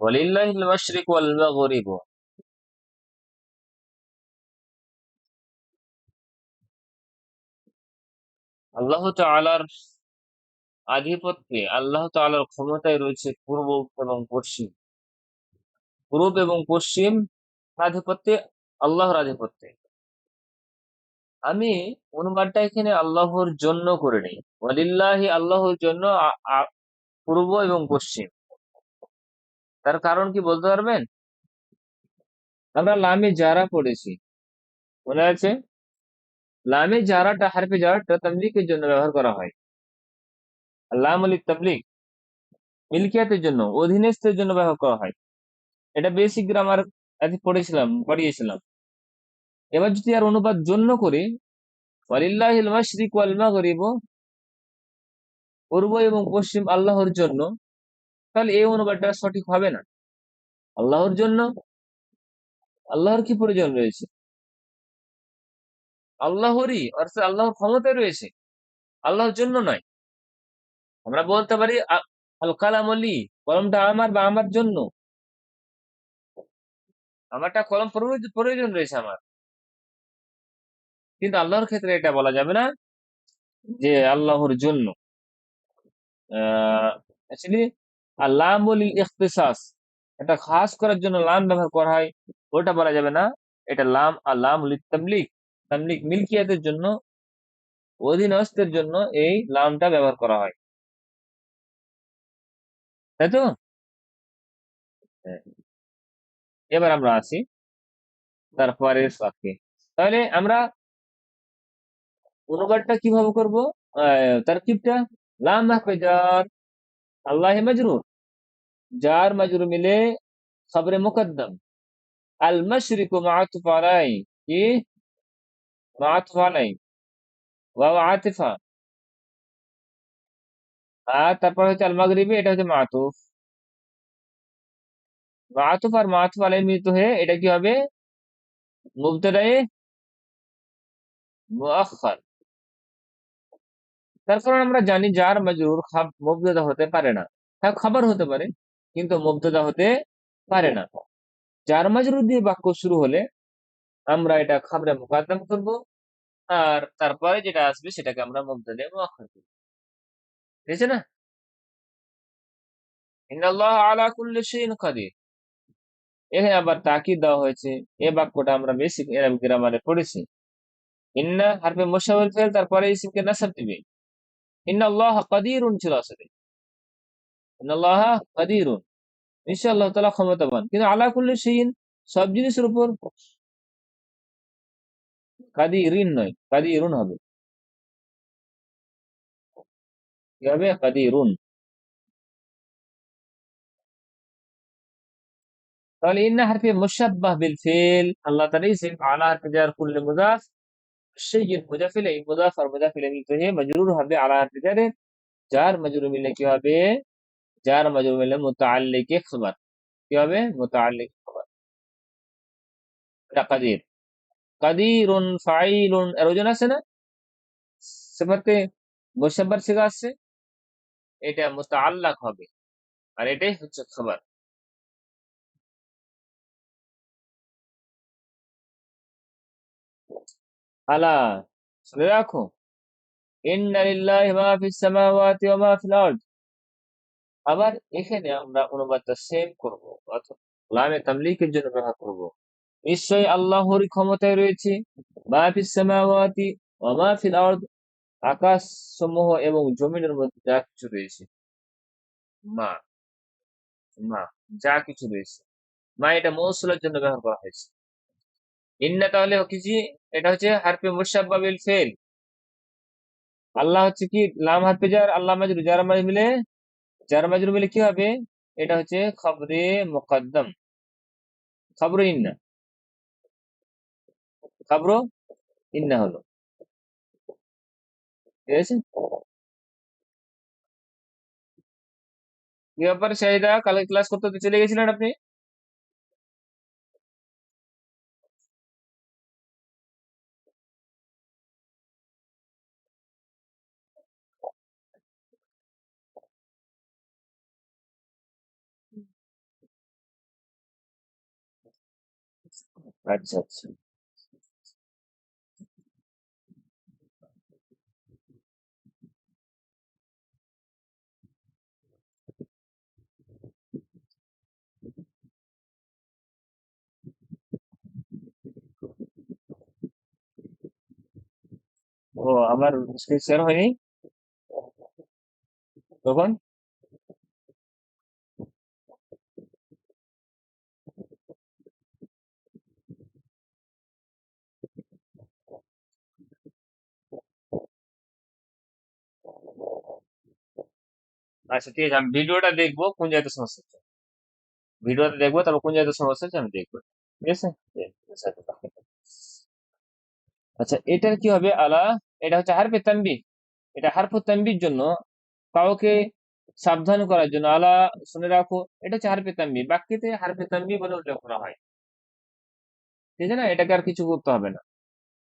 ওয়ালিল্লাহিল মাশরিক ওয়াল মাগরিব। আল্লাহ তাআলার আধিপত্যে, আল্লাহ তাআলার ক্ষমতায় রয়েছে পূর্ব এবং পশ্চিম। পূরব এবং পশ্চিম আধিপত্যে, আল্লাহর আধিপত্যে। আমি অনুবাদটা এখানে আল্লাহর জন্য করে নেই। ওয়ালিল্লাহি, আল্লাহর জন্য পূর্ব এবং পশ্চিম। তার কারণ কি বলতে পারবেন? আমরা লামে জারা পড়েছি, মনে আছে? লামে জারাটা, হারফে জারাটা তামলিকের জন্য ব্যবহার করা হয়। লাম আলি তাবলিগ মিলকিয়াতের জন্য, অধীনস্থের জন্য ব্যবহার করা হয়। এটা বেসিক গ্রামার পড়িয়েছিলাম। এবার যদি আর অনুবাদ জন্য করি, ওয়ালিল্লাহিল মাশরিক ওয়াল মাগরিব, পূর্ব এবং পশ্চিম আল্লাহর জন্য, তাহলে এই অনুবাদটা সঠিক হবে না। আল্লাহর জন্য, আল্লাহর কি প্রয়োজন রয়েছে? আল্লাহরই, অর্থাৎ আল্লাহর ক্ষমতা রয়েছে, আল্লাহর জন্য নয়। আমরা বলতে পারি আল কালাম লি, কলমটা আমার বা আমার জন্য, আমারটা কলম প্রয়োজন রয়েছে আমার। কিন্তু আল্লাহর ক্ষেত্রে এটা বলা যাবে না যে আল্লাহর জন্য। অ্যাকচুয়ালি লামুল ইখতিসাস, এটা খাস করার জন্য লাম ব্যবহার করা হয়, ওটা বলা যাবে না। এটা লাম তাবলিগ, তাবলিগ মিলকিয়াতের জন্য, অধীনস্থের জন্য এই লামটা ব্যবহার করা হয়, তাই তো? হ্যাঁ। এবার আমরা আসি তারপরের বাক্যে। তাহলে আমরা অনুবাদটা কিভাবে করব? তারকিবটা, লাম হারফে জার, আল্লাহ মাজরুর, জার মাজরুর মিলে খবরে মুকদ্দম, আল মাশরিকু মা'তুফ আলাই, কি মা'তুফ আলাই, ওয়াও আতিফা, আর তারপর হচ্ছে আল মাগরিবি, এটা হচ্ছে মা'তুফ। মা'তুফ আর মা'তুফ আলাই মিলিত হয়ে এটা কি হবে? মুবতাদায়ে মুআখখার। তারপর আমরা জানি জার মাজরুর মুবতাদা হতে পারে না। হ্যাঁ, খবর হতে পারে, কিন্তু মুবতাদা হতে পারে না। জার মাজরুর দিয়ে বাক্য শুরু হলে আমরা এটা খবরে মুকাদ্দাম করব, আর তারপরে যেটা আসবে সেটাকে আমরা মুবতাদায়ে মুআখখার করব। ঠিক আছে না? ইন্নাল্লাহ আলা কুল্লি শাইইন কাদির। এখানে আবার তাকিদ দেওয়া হয়েছে। এই বাক্যটা আমরা বেসিক এরাবিক গ্রামারে পড়েছি। ইন্না হারফে মুশাব্বিল ফেল, তারপরে ইসমকে নাসাব দিবে। ইন্নাল্লাহ কাদিরুন ছিল আসলে। ইন্নাল্লাহ কাদিরুন, নিশ্চয় আল্লাহ তাআলা ক্ষমতাবান। কিন্তু আলা কুল্লি শাইইন, সব জিনিসের উপর, কাদিরিন নয়, কাদিরুন হবে। কি হবে? কাদিরুন। তাহলে ইন্না হারফে মুশাব্বাহ বিল ফিল, আল্লাহ তাআলা ইসম, আলা হারফে জার, কুল্লি মুদাফ, শাইইন মুদাফ ইলাইহি, মুদাফ আর মুদাফ ইলাইহি মিলতে হয়ে মজরুর হবে আলা হারফে জারে। জার মজরুর মিলে কি হবে? জার মজরুর মিলে মুতাআল্লিকে খবর, কি হবে? মুতাআল্লিক খবর। এটা কাদির। কাদিরুন ফাইলুন, এর ওজন আছে না? সিফাতে মুশাব্বার সিগা আসছে, এটা মুতাআল্লাক হবে, আর এটাই হচ্ছে খবর। আলা, শুনে রাখো, ইন্না লিল্লাহি মা ফিস সামাওয়াতি ওয়া মা ফিল আরদ। আবার এখানে আমরা অনুবাদটা সেম করব, অর্থাৎ লামে তামলিকের জন্য ব্যবহার করব। নিশ্চয়ই আল্লাহরই ক্ষমতায় রয়েছে মা ফিস সামাওয়াতি ওয়া মা ফিল আরদ, আকাশ সমূহ এবং জমিনের মধ্যে যা কিছু রয়েছে। মা, মা, যা কিছু রয়েছে। মা এটা মৌসুলের জন্য ব্যবহার করা হয়েছে। ইন্না তাহলে কি? এটা হচ্ছে হারফে মুশাব্বা বিল ফেল। আল্লাহ হচ্ছে কি? লাম হারফে জার, আল্লাহ মাজরুর, জার মাজরুর মিলে কি হবে? এটা হচ্ছে খবরে মুকদ্দম, খবর ইন্না, খবর ইন্না হলো। ঠিক আছে? কি ব্যাপার শাহিদা, কালকে ক্লাস করতে তো চলে গেছিলেন আপনি? আচ্ছা আচ্ছা। ও, আমার স্ক্রিন শেয়ার হয়নি তখন। আচ্ছা ঠিক আছে, আমি ভিডিওটা দেখবো কোন জায়গাতে সমস্যা হচ্ছে। ভিডিওটা দেখবো, তারপর কোন জায়গাতে সমস্যা হচ্ছে আমি দেখবো। ঠিক আছে। আচ্ছা আচ্ছা, এটার কি হবে আলা? এটা হচ্ছে হারফে তানবিহ। এটা হারফে তানবিহর জন্য, কাউকে সাবধান করার জন্য। আলা, শুনে রাখো, এটা হচ্ছে হারফে তানবিহ, বাক্যতে হারফে তানবিহ বলে উল্লেখ করা হয়। ঠিক আছে না, এটাকে আর কিছু করতে হবে না।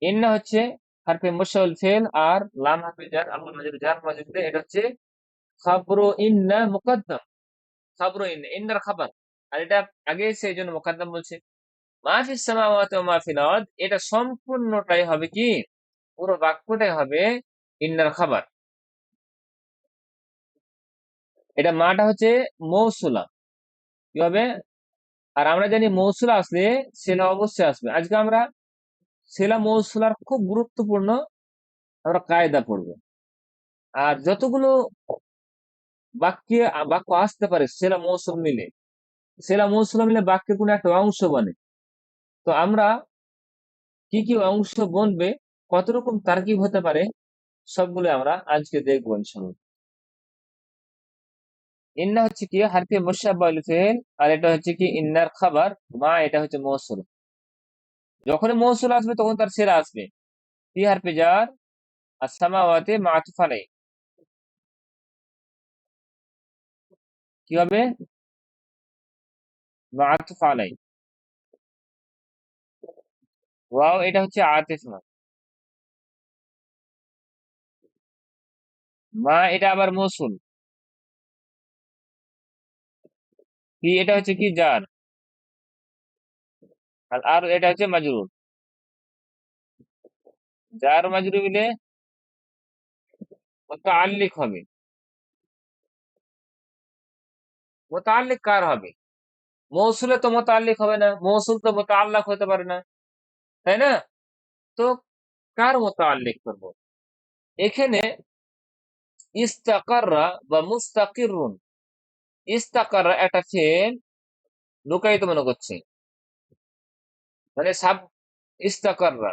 ইন্না হচ্ছে হারফে মুশাউল ফেল, আর লাম হারফে জার, আল মাজরুর জার মাজরুর, এটা হচ্ছে খাবরু ইন্না মুকদ্দাম। খাবরু ইন্না, ইন্নার খাবার। আর এটা আগে, সেই জন্য মুকদ্দাম বলছে। মাহফিস সামাওয়াতি ওয়া মাহফিল আরদ, এটা সম্পূর্ণটাই হবে কি, পুরো বাক্যটাই হবে ইন্নার খাবার। এটা মাটা হচ্ছে মৌসুলা, কি হবে? আর আমরা জানি মৌসুলা আসলে সেলা অবশ্যই আসবে। আজকে আমরা সেলা মৌসুলার খুব গুরুত্বপূর্ণ আমরা কায়দা পড়বো। আর যতগুলো বাক্যে বাক্য আসতে পারে সেলা মৌসুল মিলে, সেলা মৌসুল মিলে বাক্যের কোনো একটা অংশ বনে, তো আমরা কি কি অংশ বনবে, কত রকম তারকিব হতে পারে, সবগুলো আমরা আজকে দেখবো ইনশাআল্লাহ। ইন্না হচ্ছে কি হারফে মুশাব্বাহুল ফিল, আর এটা হচ্ছে কি ইন্নার খাবার। মা, এটা হচ্ছে মৌসুল। যখনই মৌসুল আসবে তখন তার সেরা আসবে। ফি হারফে জার, আর সামাওয়াতে মাতুফ আলাই, কি হবে? মাতুফ আলাই। ওয়াও, এটা হচ্ছে আতিফ না। মা, এটা আবার মৌসুল। কি, এটা হচ্ছে কি জার। আর এটা হচ্ছে মাজরুর। জার মাজরুর মিলে মুতাআল্লিক হবে। মুতাআল্লিক কার হবে? মৌসুলে তো মুতাআল্লিক হবে না, মৌসুল তো মুতাআল্লাক হতে পারে না, তাই না? তো কার মুতাআল্লিক করব? এখানে ইস্তাকাররা বা মুস্তাকিরুন, ইস্তাকাররা একটা ফেল লুকায়িত মনে করছে, মানে সাব, ইস্তাকাররা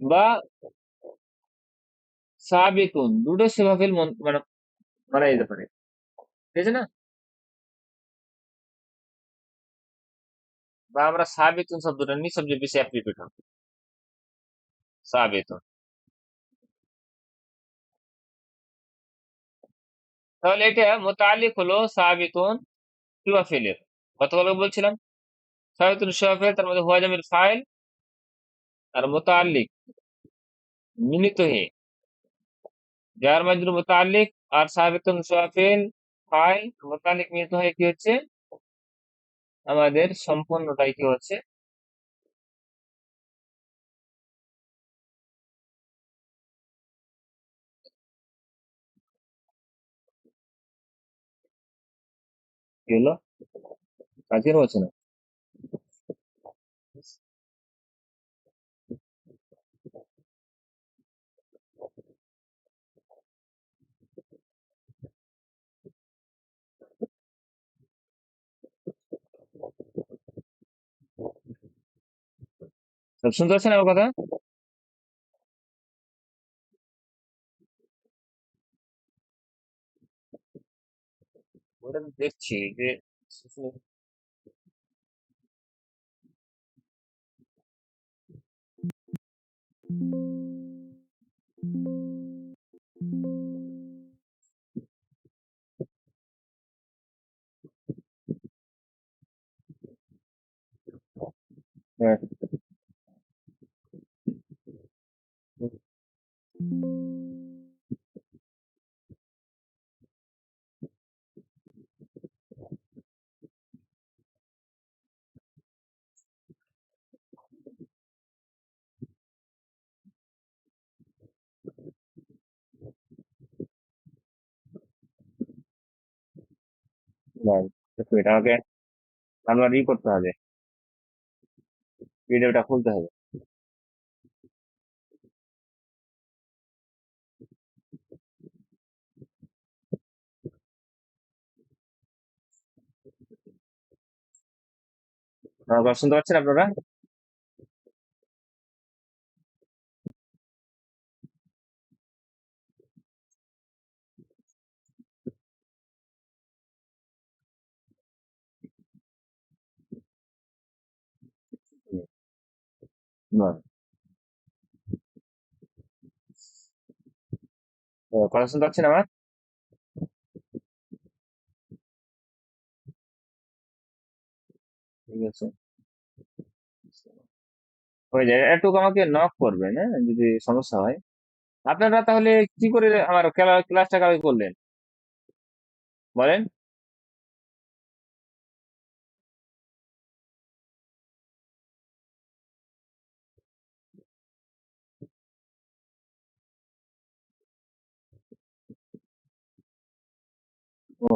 বা সাবিতুন, দুটো সেবা ফেল মানে মানা যেতে পারে। ঠিক আছে না? বা আমরা সাবিতুন শব্দটা নিই, সবচেয়ে বেশি অ্যাপ্লিকেট হবে সাবিতুন। তাহলে এটা মুতাআল্লিক হলো সাবিতুন সিওয়া ফেলের। গতকাল বলছিলাম সাবিতুন সিওয়া ফেল, তার মধ্যে হুয়া জামিল ফাইল, আর মুতাআল্লিক মিলিত হয়ে যার মাজরুর মুতাআল্লিক, আর সাবিতুন সিওয়া ফেল ফাইল মুতাআল্লিক মিলিত হয়ে কি হচ্ছে, আমাদের সম্পূর্ণটাই কি হচ্ছে, কি হলো? কাজের হচ্ছে না। সব শুনতে পাচ্ছেন আমার কথা? ওটা তো দেখছি যে, হ্যাঁ, না, একটু এটা আমাকে আমার করতে হবে, ভিডিওটা খুলতে হবে। আমার কথা শুনতে পাচ্ছেন আপনারা? না, কথা শুনতে পাচ্ছেন আমার? ঠিক আছে, হয়ে যায়, একটু আমাকে নক করবেন, হ্যাঁ, যদি সমস্যা হয়। আপনারা তাহলে কি করে আমার ক্লাসটা কালকে করলেন বলেন? ও,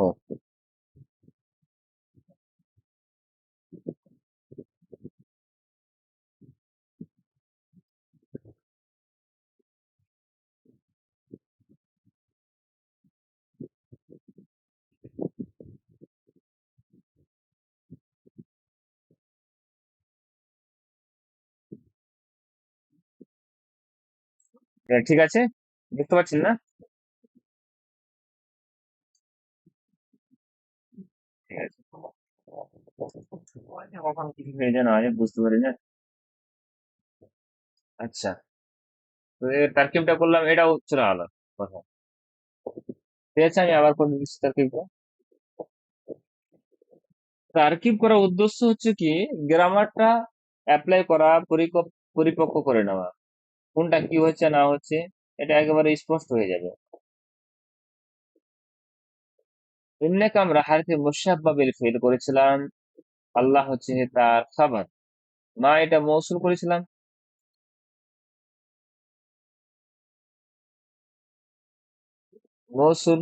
ঠিক আছে, দেখতে পাচ্ছেন না? ঠিক আছে, কখন কি হয়ে যেন আমি বুঝতে পারি না। আচ্ছা, তো এর তারকিবটা করলাম, এটাও চলে গেল কথা। ঠিক আছে, আমি আবার করে দিচ্ছি তারকিবটা। তারকিব করার উদ্দেশ্য হচ্ছে কি, গ্রামারটা অ্যাপ্লাই করা, পরিপক্ক করে নেওয়া, কোনটা কি হচ্ছে না হচ্ছে এটা একেবারে স্পষ্ট হয়ে যাবে। এমনিকে আমরা হারফে মুশাব্বা বিল ফিল করেছিলাম, আল্লাহ হচ্ছে তার খাবার, মা এটা মৌসুল করেছিলাম। মৌসুল,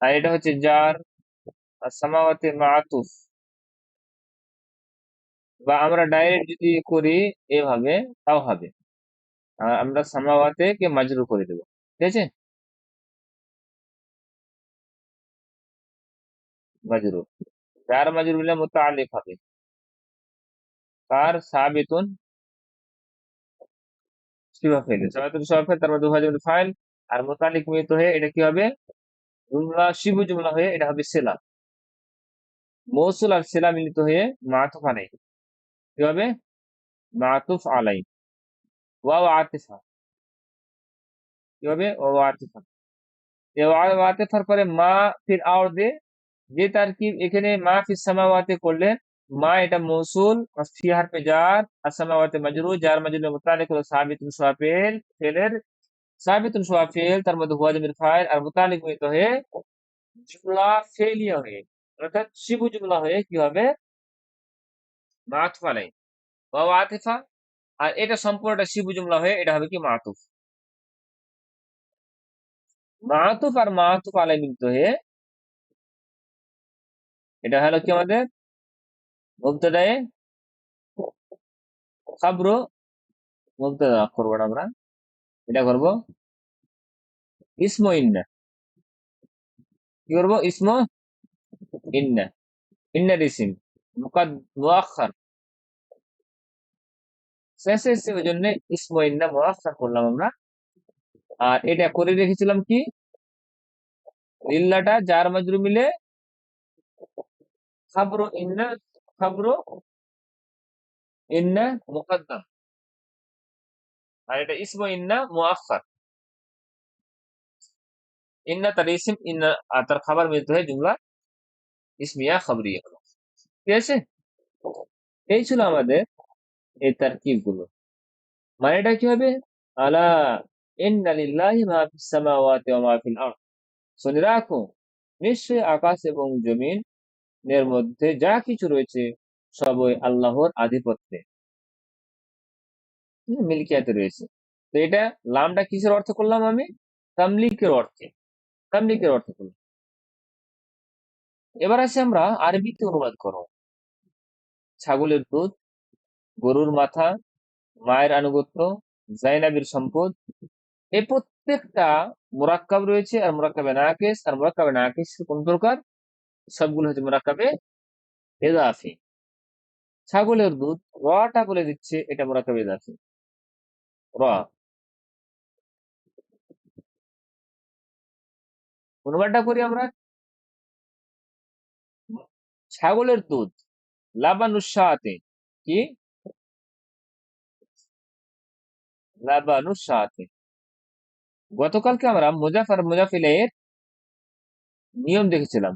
আর এটা হচ্ছে জার, আর সামাওয়াতে মাতুফ। বা আমরা ডাইরেক্ট যদি করি এভাবে, তাও হবে। আমরা সামাওয়াতে কে মাজরুর করে দেবো, ঠিক আছে, মাজরুর। জার মাজরুর মিলে মুতাআল্লিক হবে, কার সাবিতুন শিবা ফেলে, সাবিতুন শিবা ফেল, তারপর দু হাজার ফাইল, আর মুতাআল্লিক মিলিত হয়ে এটা কি হবে, জুমলা শিবু জুমলা হয়ে এটা হবে সেলা। মৌসুল আর সেলা মিলিত হয়ে মাতুফ আলাই, কি হবে, মাতুফ আলাই। ওয়াও আতিফা, কি হবে, ওয়াও আতিফা। এ ওয়াও আতিফার পরে মা ফির আর দে, যে তারকিব এখানে মা ফিস সামাওয়াতে করলেন, মা এটা মৌসুল, আর ফি হারফে জার, আর সামাওয়াতে মাজরুর, জার মাজরুর মুতাআল্লিক হলো সাবিতুন সুয়াফিল ফেলের, সাবিতুন সুয়াফিল, তার মধ্যে হুয়া জামির ফাইল, আর মুতাআল্লিক মিলিত হয়ে জুমলা ফেলিয়া হয়ে, অর্থাৎ শিবু জুমলা হয়ে কি হবে, মাতুফ আলাই, ওয়াও আতিফা। আর এটা সম্পূর্ণটা শিবু জুমলা হয়ে এটা হবে কি, মাতুফ। মাতুফ আর মাতুফ আলাই মিলিত হয়ে এটা হলো কি আমাদের মুবতাদায়ে খাবরু, মুবতাদা করবো না আমরা, এটা করবো ইসমো ইন্না। কি করবো, ইসমো ইন্না, ইন্নার ইসিম মুআখার, শেষে এসছে ওই জন্য ইসমো ইন্না মুআখার করলাম আমরা। আর এটা করে রেখেছিলাম কি, ইল্লাটা জার মাজরুর মিলে খাবরু ইন্না, খাবরু ইন্না মুকদ্দাম, আর এটা ইসমো ইন্না মুআখার। ইন্না তার ইসিম, ইন্না আর তার খাবার মিলতে হয় জুমলা ইসমিয়া খাবরিয়া হলো, ঠিক আছে। এই ছিল আমাদের এই তারকিব গুলো। মানেটা কি হবে, আলা ইন্না লিল্লাহি মা ফিস সামাওয়াতি ওয়া মা ফিল আরদ, শুনে রাখো, নিশ্চয়ই আকাশ এবং জমিন এর মধ্যে যা কিছু রয়েছে সবই আল্লাহর আধিপত্যে, মিল্কিয়াতে রয়েছে। তো এটা লামটা কিসের অর্থ করলাম আমি, তামলিকের অর্থে, তামলিকের অর্থ করলাম। এবার আসি আমরা আরবিতে অনুবাদ করো। ছাগলের দুধ, গরুর মাথা, মায়ের আনুগত্য, জাইনাবের সম্পদ, এই প্রত্যেকটা মুরাক্কাব রয়েছে, আর মুরাক্কাবে নাকিস, আর মুরাক্কাবে নাকিস কোন প্রকার? সবগুলো হচ্ছে মুরাক্কাবে ইজাফি। ছাগলের দুধ, রটা বলে দিচ্ছে এটা মুরাক্কাবে ইজাফি, র। অনুবাদটা করি আমরা। ছাগলের দুধ, লাবানুসাতে, কি? লাবানুসাতে। গতকালকে আমরা মুজাফার মুজাফিলের নিয়ম দেখেছিলাম।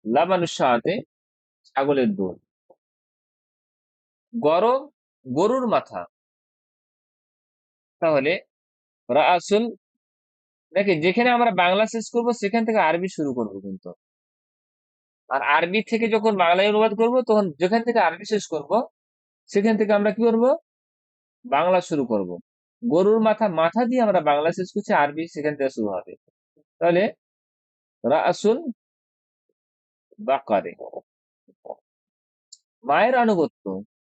লাবানুসাতে, ছাগলের দুধ। গরম, গরুর মাথা। তাহলে রাসুল, দেখি যেখানে আমরা বাংলা শেষ করব সেখান থেকে আরবি শুরু করব কিন্তু। আর আরবি থেকে যখন বাংলায় অনুবাদ করব তখন যেখান থেকে আরবি শেষ করব সেখান থেকে আমরা কি করব? বাংলা শুরু করব। গরুর মাথা, মাথা দিয়ে আমরা বাংলা শেষ করছি, আরবি সেখান থেকে শুরু হবে। তাহলে রাসুল বাকারে। মায়ের আনুগত্য,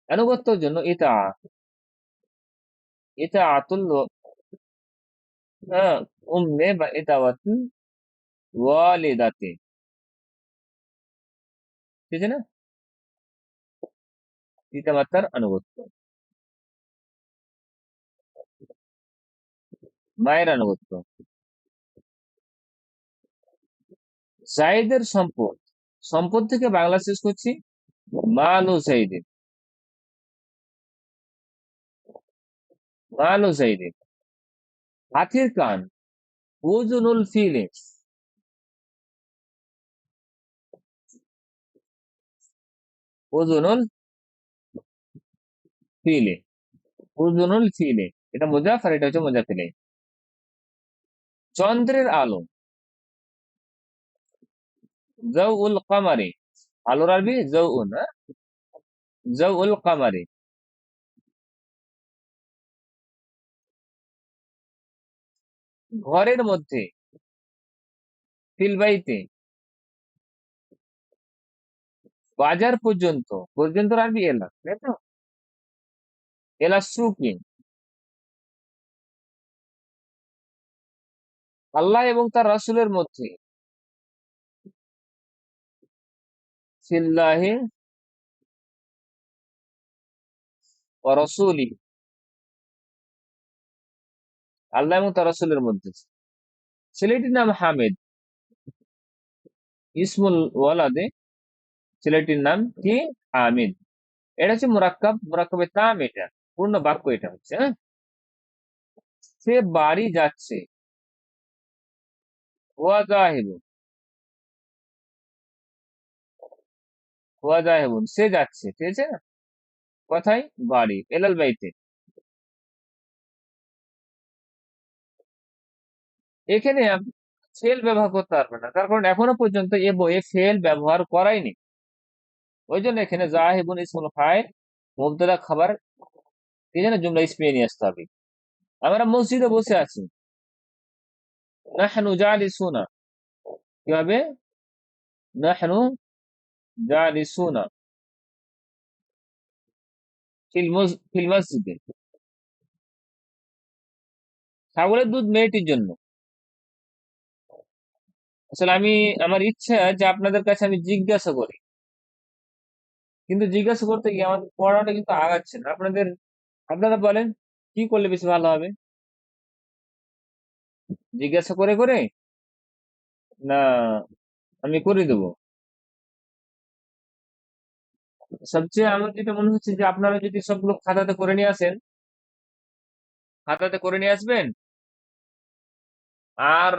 আনুগত্যের জন্য এটা, এটা আতুল, হ্যাঁ, উম্মে বা এটা ওয়ালিদাতে, ঠিক আছে না? পিতামাতার আনুগত্য, মায়ের আনুগত্য। জায়েদের সম্পদ, সম্পদ থেকে বাংলা শেষ করছি মাল ও জাইদের, মাল ও জাইদের। হাতির কান, ওজনুল ফিলে, ওজনুল ফিলে, ওজনুল ফিলে। এটা মুজাফ আর এটা হচ্ছে মুজাফিলে। চন্দ্রের আলো, জউল কামারে। আলোর আরবি জউন, হ্যাঁ? জউল কামারে। ঘরের মধ্যে, ফিলবাইতে। বাজার পর্যন্ত, পর্যন্ত আরবি এলা, তাই তো? এলা সুকি। আল্লাহ এবং তার রাসূলের মধ্যে, ফিল্লাহি ওয়া রাসূলি, আল্লাহ এবং তার রাসূলের মধ্যে। ছেলেটির নাম হামিদ, ইসমুল ওয়ালাদে, ছেলেটির নাম কি? হামিদ। এটা হচ্ছে মুরাক্কাব, মুরাক্কাবে তাম এটা, পূর্ণ বাক্য এটা হচ্ছে, হ্যাঁ? সে বাড়ি যাচ্ছে, ওয়া যাহিবুন, ওয়া যাহিবুন, সে যাচ্ছে, ঠিক আছে না? কোথায়? বাড়ি, এলাল বাইতে। এখানে ফেল ব্যবহার করতে পারবে না, তার কারণ এখনো পর্যন্ত এ বইয়ে ফেল ব্যবহার করাইনি। ওই জন্য এখানে জাহিবুন ইসমুল ফাইল, মুবতাদা খাবার, কি যেন জুমলা ইসমিয়ে নিয়ে আসতে হবে। আমরা মসজিদে বসে আছি, নাহনু জালিসুনা, কি হবে? নাহনু জালিসুনা ফিল মসজিদে। ছাগলের দুধ মেয়েটির জন্য। আসলে আমি, আমার ইচ্ছা যে আপনাদের কাছে আমি জিজ্ঞাসা করি, কিন্তু জিজ্ঞাসা করতে গিয়ে আমাদের পড়াটা কিন্তু আগাচ্ছে না। আপনারা বলেন কি করলে বেশি ভালো হবে? জিজ্ঞাসা করে করে, না আমি করে দেবো? সবচেয়ে আমার যেটা মনে হচ্ছে যে আপনারা যদি সবগুলো খাতাতে করে নিয়ে আসেন, খাতাতে করে নিয়ে আসবেন, আর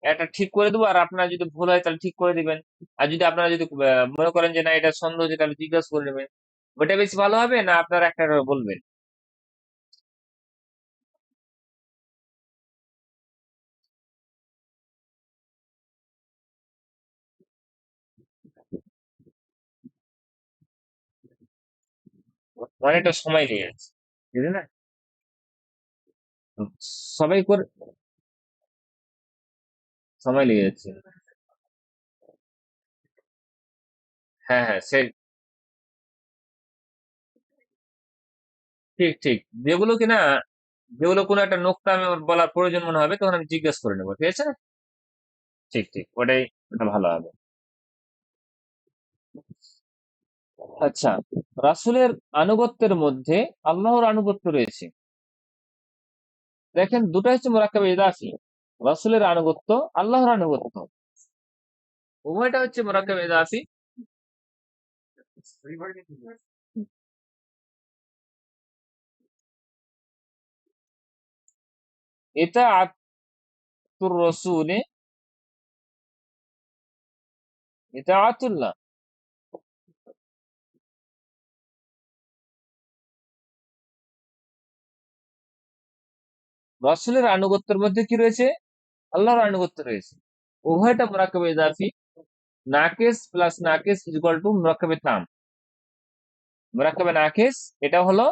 এটা ঠিক করে দেবো, আর আপনার যদি ভুল হয় তাহলে ঠিক করে দিবেন। আর যদি আপনারা যদি মনে করেন যে না এটা সন্দেহ হচ্ছে তাহলে জিজ্ঞাসা করে নেবেন। ওটা বেশি ভালো হবে, না আপনারা একটা বলবেন? অনেকটা সময় লেগে যাচ্ছে, বুঝলেন না? সবাই করে, সময় লেগে যাচ্ছে। হ্যাঁ হ্যাঁ সে ঠিক ঠিক। যেগুলো কিনা, যেগুলো কোনো একটা নোক্তা আমি আমার বলার প্রয়োজন মনে হবে তখন আমি জিজ্ঞেস করে নেবো, ঠিক আছে। ঠিক ঠিক, ওটাই, ওটা ভালো হবে। আচ্ছা, রাসূলের আনুগত্যের মধ্যে আল্লাহর আনুগত্য রয়েছে। দেখেন, দুটো হচ্ছে মুরাক্কাবে ইদাফি। রাসূলের আনুগত্য, আল্লাহর আনুগত্য, উভয়টা হচ্ছে মুরাক্কাবে ইদাফি। ইতাআতুর রাসূলে ইতাআতুল্লাহ। রাসূলের আনুগত্যের মধ্যে কি রয়েছে? আল্লাহর আনুগত্য রয়েছে। উভয়টা মুরাক্কাবে ইদাফি। নাকিস প্লাস নাকিস ইজ ইকুয়াল টু মুরাক্কাবে তাম। মুরাক্কাবে নাকিস এটা হলো,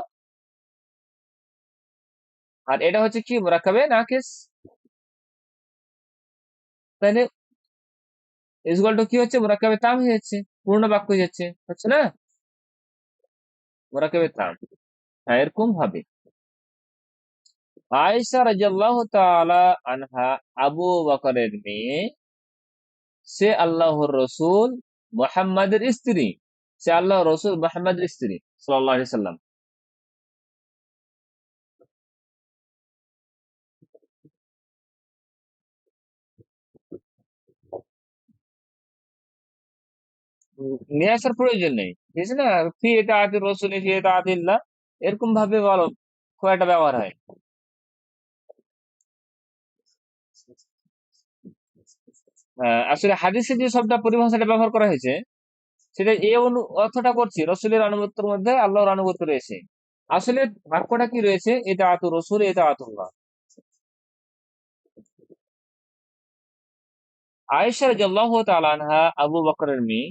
আর এটা হচ্ছে কি মুরাক্কাবে নাকিস। তাহলে ইজ ইকুয়াল টু কি হচ্ছে, মুরাক্কাবে তাম হয়ে যাচ্ছে, পূর্ণ বাক্য হয়ে যাচ্ছে, হচ্ছে না? মুরাক্কাবে তাম। হ্যাঁ, এরকম ভাবে আয়েশা রাদিয়াল্লাহু তাআলা আনহা আবু বকরের মেয়ে, সে আল্লাহর রসুল মুহাম্মাদের স্ত্রী। সে আল্লাহর রসুল মুহাম্মাদের স্ত্রী সাল্লাল্লাহু আলাইহি সাল্লাম। নিয়ে আসার প্রয়োজন নেই, ঠিক আছে না? ফি ইতাআতির রাসূলি ফি ইতাআতিল্লাহ, এরকম ভাবে বলো, খুব একটা ব্যবহার হয়। আসলে হাদিসে যে শব্দ পরিভাষাটা ব্যবহার করা হয়েছে, সেটা এই অর্থটা করছি, রসুলের আনুগত্যের মধ্যে আল্লাহর আনুগত্য রয়েছে। আসলে বাক্যটা কি রয়েছে, ইতাআতুর রাসূল ইতাআতুল্লাহ। আয়েশা রাদিয়াল্লাহু তাআলা আনহা আবু বকরের মেয়ে,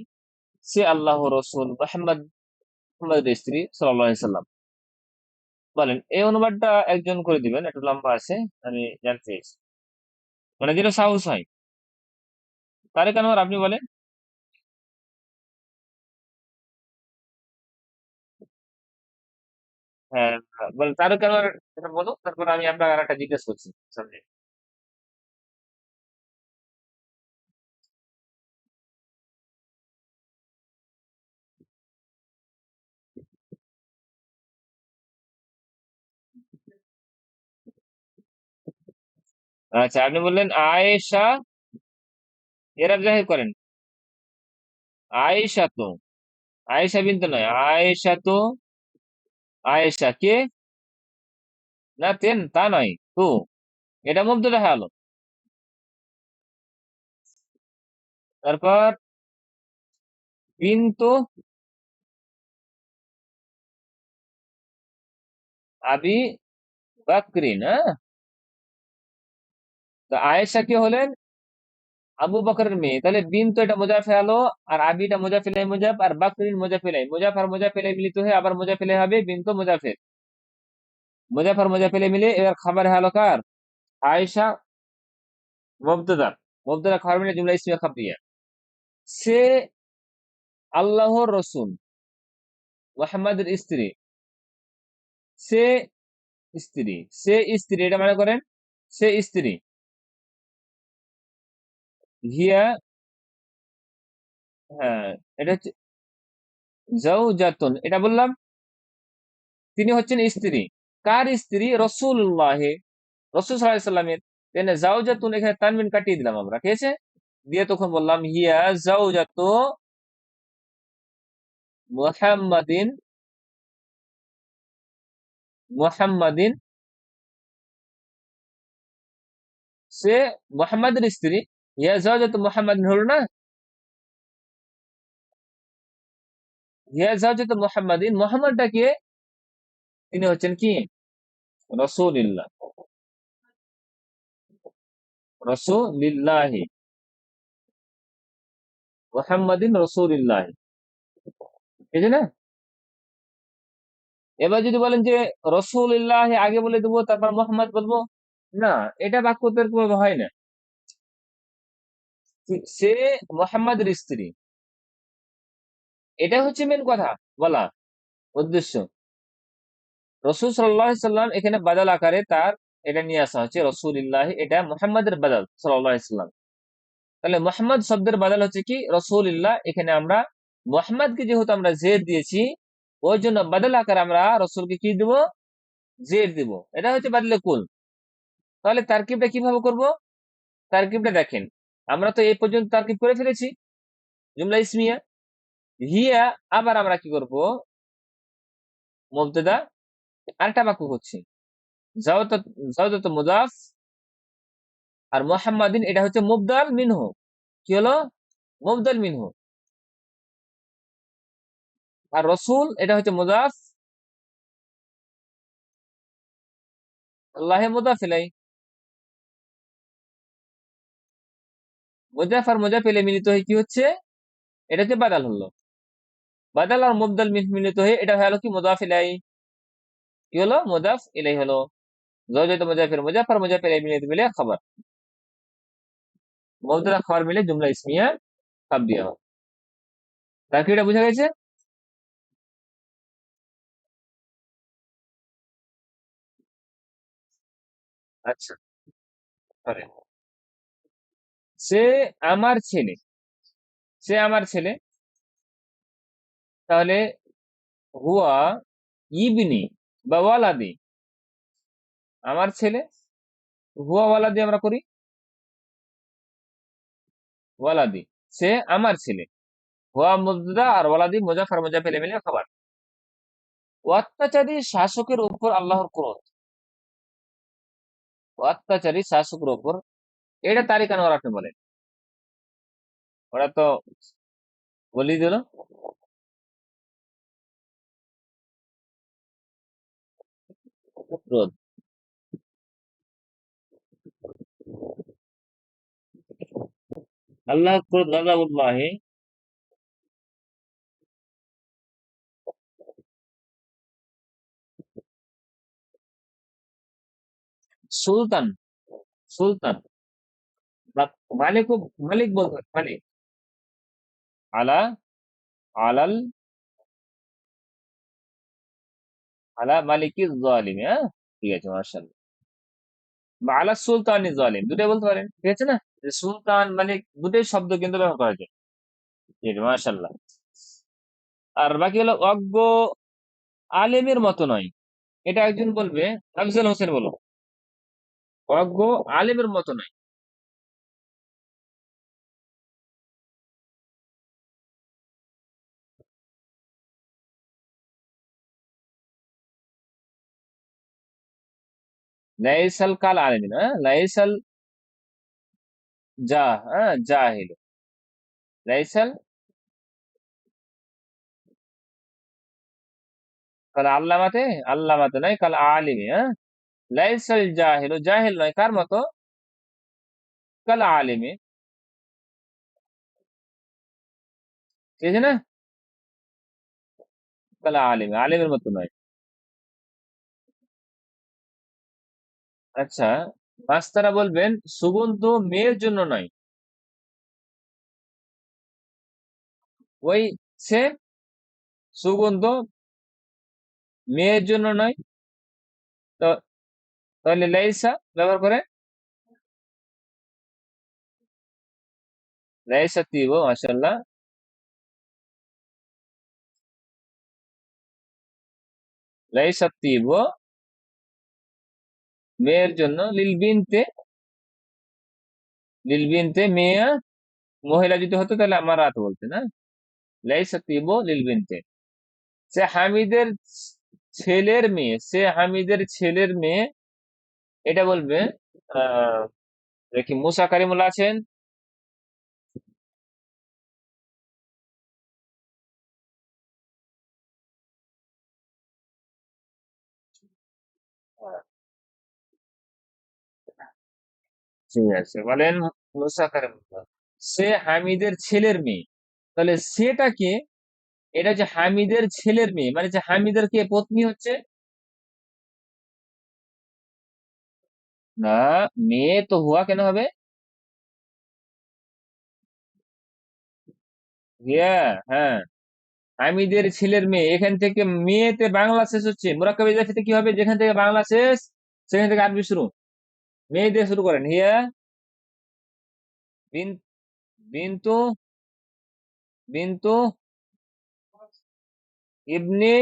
সে আল্লাহর রসুল মুহাম্মদের স্ত্রী সাল্লাল্লাহু আলাইহি সাল্লাম। বলেন, এই অনুবাদটা একজন করে দিবেন, একটু লম্বা আছে, আমি জানতে চাইছি, মানে যেটা সাহস হয়। তারেক আনোয়ার, আপনি বলেন। হ্যাঁ, বলেন তারেক আনোয়ার, এটা বলো, তারপর আমি আপনার আর একটা জিজ্ঞেস করছি সামনে। আচ্ছা, আপনি বললেন আয়েশা, এরাব জাহির করেন। আয়েশা তো, আয়েশা বিনতে নয়, আয়েশা তো, আয়েশা কে, না তেন তা নয়, তো এটা মুবতদা হলো। তারপর বিন্তু আবি বাকরিন, হ্যাঁ। তো আয়েশা কে হলেন আবু বকরের মেয়ে, তাহলে বিন্তু এটা মুজাফে হলো, আর আবিটা মুজাফিলে মুজাফ, আর বাকরিন মুজাফিলে মুজাফ, আর মুজাফিলে মিলিত হয়ে আবার মুজাফিলে হবে বিন্তু মুজাফির। মুজাফ আর মুজাফিলে মিলে এবার খাবার হলো কার? আয়েশা মুবতদা। মুবতদা খাবার মিলে জুমলা ইসমিয়া খাবরিয়া। সে আল্লাহর রসুল মুহাম্মাদের স্ত্রী। সে স্ত্রী, সে স্ত্রী, এটা মনে করেন, সে স্ত্রী। হিয়া, হ্যাঁ, এটা হচ্ছে জাওজাতুন, এটা বললাম, তিনি হচ্ছেন স্ত্রী। কার স্ত্রী? রসুল্লাহ, রসুল সাল্লাল্লাহু আলাইহি সাল্লামের। এখানে জাওজাতুন, এখানে তানবিন কাটিয়ে দিলাম আমরা, ঠিক আছে। দিয়ে তখন বললাম হিয়া জাওজাতু মুহাম্মাদিন, মুহাম্মাদিন, সে মুহাম্মাদের স্ত্রী। হিয়া জাওজাতু মুহাম্মাদিন হলো না? হিয়া জাওজাতু মুহাম্মাদিন, মুহাম্মদটা কে? তিনি হচ্ছেন কি? রসুলিল্লাহ, রসুলিল্লাহি, মুহাম্মাদিন রসুলিল্লাহ, এই যে না। এবার যদি বলেন যে রসুলিল্লাহ আগে বলে দেবো তারপর মোহাম্মদ বলবো, না, এটা বাক্য তো এরকম ভাবে হয় না। সে মোহাম্মদের স্ত্রী, এটা হচ্ছে মেন কথা বলা উদ্দেশ্য। রসুল সাল্লাহ সাল্লাম এখানে বাদাল আকারে তার এটা নিয়ে আসা হচ্ছে রসুলিল্লাহ, এটা মোহাম্মদের বাদাল সাল্লাহ সাল্লাম। তাহলে মোহাম্মদ শব্দের বাদাল হচ্ছে কি রসুলিল্লাহ। এখানে আমরা মোহাম্মদকে যেহেতু আমরা জেদ দিয়েছি, ওই জন্য বাদাল আকারে আমরা রসুলকে কি দিব, জেদ দিব। এটা হচ্ছে বাদলে কুল। তাহলে তারকিবটা কিভাবে করব? তারকিবটা দেখেন, আমরা তো এই পর্যন্ত তারকিব করে ফেলেছি জুমলা ইসমিয়া। হিয়া আবার আমরা কি করব, মুবতাদা আরেকটা বাক্য করছি। জাওজাত, জাওজাত মুদাফ, আর মুহাম্মাদিন এটা হচ্ছে মুবদাল মিনহু। কি হলো? মুবদাল মিনহু। আর রসুল এটা হচ্ছে মুদাফ, আল্লাহে মুদাফ ইলাই। মুজাফ আর মুজাফ ইলাই মিলিত হয়ে কি হচ্ছে? এটা হচ্ছে বাদাল হলো। বাদাল আর মুবদাল মিলিত হয়ে এটা হলো কি মুদাফ ইলাই। কি হলো? মুদাফ ইলাই হলো। জাওজাত মুজাফির মুজাফ আর মুজাফ ইলাই মিলে খবর, মুবতাদা খবর মিলে জুমলা ইসমিয়া তাবদিয়া হবে। তার কি এটা বোঝা গেছে? আচ্ছা, ধরেন, সে আমার ছেলে, সে আমার ছেলে। তাহলে হুয়া ইবনি বা ওয়ালাদি, আমার ছেলে। হুয়া ওয়ালাদি আমরা করি, ওয়ালাদি, সে আমার ছেলে। হুয়া মুবতাদা আর ওয়ালাদি মুজাফফর মুজাফ ইলাইহি মিলে খবর। অত্যাচারী শাসকের উপর আল্লাহর ক্রোধ। অত্যাচারী শাসকের উপর, এটা তারিখ আনোয়ার আপনি বলেন। ওরা তো বলি দিল ক্রোধ। আল্লাহ ক্রোধ গাযাবুল্লাহি। সুলতান, সুলতান বা মালিক, মালিক বলতে হয়, মালিক। আলা, আলাল, আলা মালিকি জালিম। হ্যাঁ, ঠিক আছে, মাশাআল্লাহ। বা আলা সুলতানি জালিম, দুটাই বলতে পারেন, ঠিক আছে না? যে সুলতান মালিক দুটাই শব্দ কিন্তু ব্যবহার করা যায়। জি, মাশাআল্লাহ। আর বাকি হলো অজ্ঞ আলেমের মতো নয়। এটা একজন বলবে, আফজাল হোসেন বলো। অজ্ঞ আলেমের মতো নয়। লাইসাল কাল আলেমিন, হ্যাঁ, লাইসাল যা, হ্যাঁ, জাহিল। লাইসাল কাল আল্লামাতে, আল্লামাতে নয়, কাল আলিমে, হ্যাঁ। লাইসাল জাহিল, জাহিল নয় কার মতো? কাল আলিমে, ঠিক আছে না? কাল আলিমে, আলিমের মতো নয়। আচ্ছা, মাস্টাররা বলবেন সুগন্ধ মেয়ের জন্য নয়। ওই সে সুগন্ধ মেয়ের জন্য নয়। তো তাহলে লাইসা ব্যবহার করে, লাইসা তিব, মাশাআল্লাহ। লাইসা তিব মেয়ের জন্য, লিল বিনতে, লিল বিনতে মেয়ে, মহিলা যদি হতো তাহলে আমার রাত বলতে না। লাইসা তিব লিল বিনতে, সে হামিদের ছেলের মেয়ে, সে হামিদের ছেলের মেয়ে। এটা বলবে আহ দেখি মুসা কারিমুল্লাহ আছেন। ঠিক আছে, বলেন মুসা কারিমুল্লাহ। সে হামিদের ছেলের মেয়ে। তাহলে সেটা কে? এটা হচ্ছে হামিদের ছেলের মেয়ে, মানে যে হামিদের কে পত্নী হচ্ছে। না, মেয়ে তো হুয়া কেন হবে? হিয়া, হ্যাঁ। হামিদের ছেলের মেয়ে, এখান থেকে মেয়েতে বাংলা শেষ হচ্ছে, মুরাক্কাব ইজাফিতে কি হবে, যেখান থেকে বাংলা শেষ সেখান থেকে আরবি শুরু। মেয়ে দিয়ে শুরু করেন, হিয়া বিন বিন্তু বিন্তু ইবনে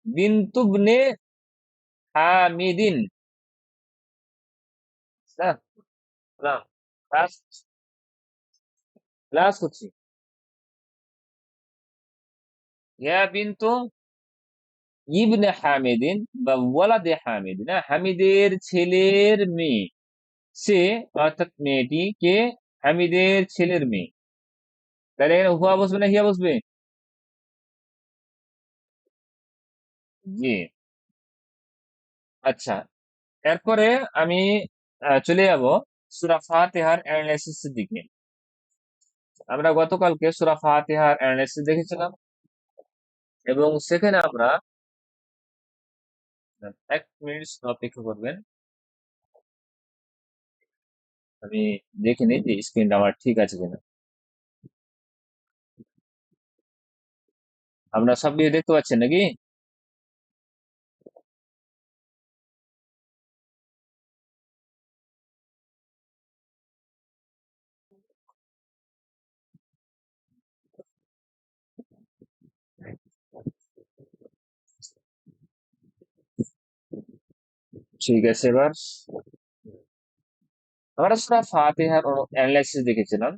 বিন্তুবনে হামিদিন। না, না, ক্লাস ক্লাস করছি। ইয়া বিন্তু ইবনে হামিদিন বা ওয়ালাদে হামিদিন, হ্যাঁ, হামিদের ছেলের মেয়ে। সে অর্থাৎ মেয়েটি কে, হামিদের ছেলের মেয়ে। তাহলে এখানে হুয়া বসবে না হিয়া বসবে? জি। আচ্ছা, এরপরে আমি চলে যাব সূরা ফাতিহার অ্যানালাইসিস এর দিকে। আমরা গতকালকে সূরা ফাতিহার অ্যানালাইসিস দেখেছিলাম এবং সেখানে আমরা 1 মিনিট অপেক্ষা করবেন, আমি দেখে নিই যে স্ক্রিনটা আমার ঠিক আছে কিনা। আপনারা সব কিছু দেখতে পাচ্ছেন নাকি? ঠিক আছে, এবার আমরা সূরা ফাতিহার অ্যানালাইসিস দেখেছিলাম।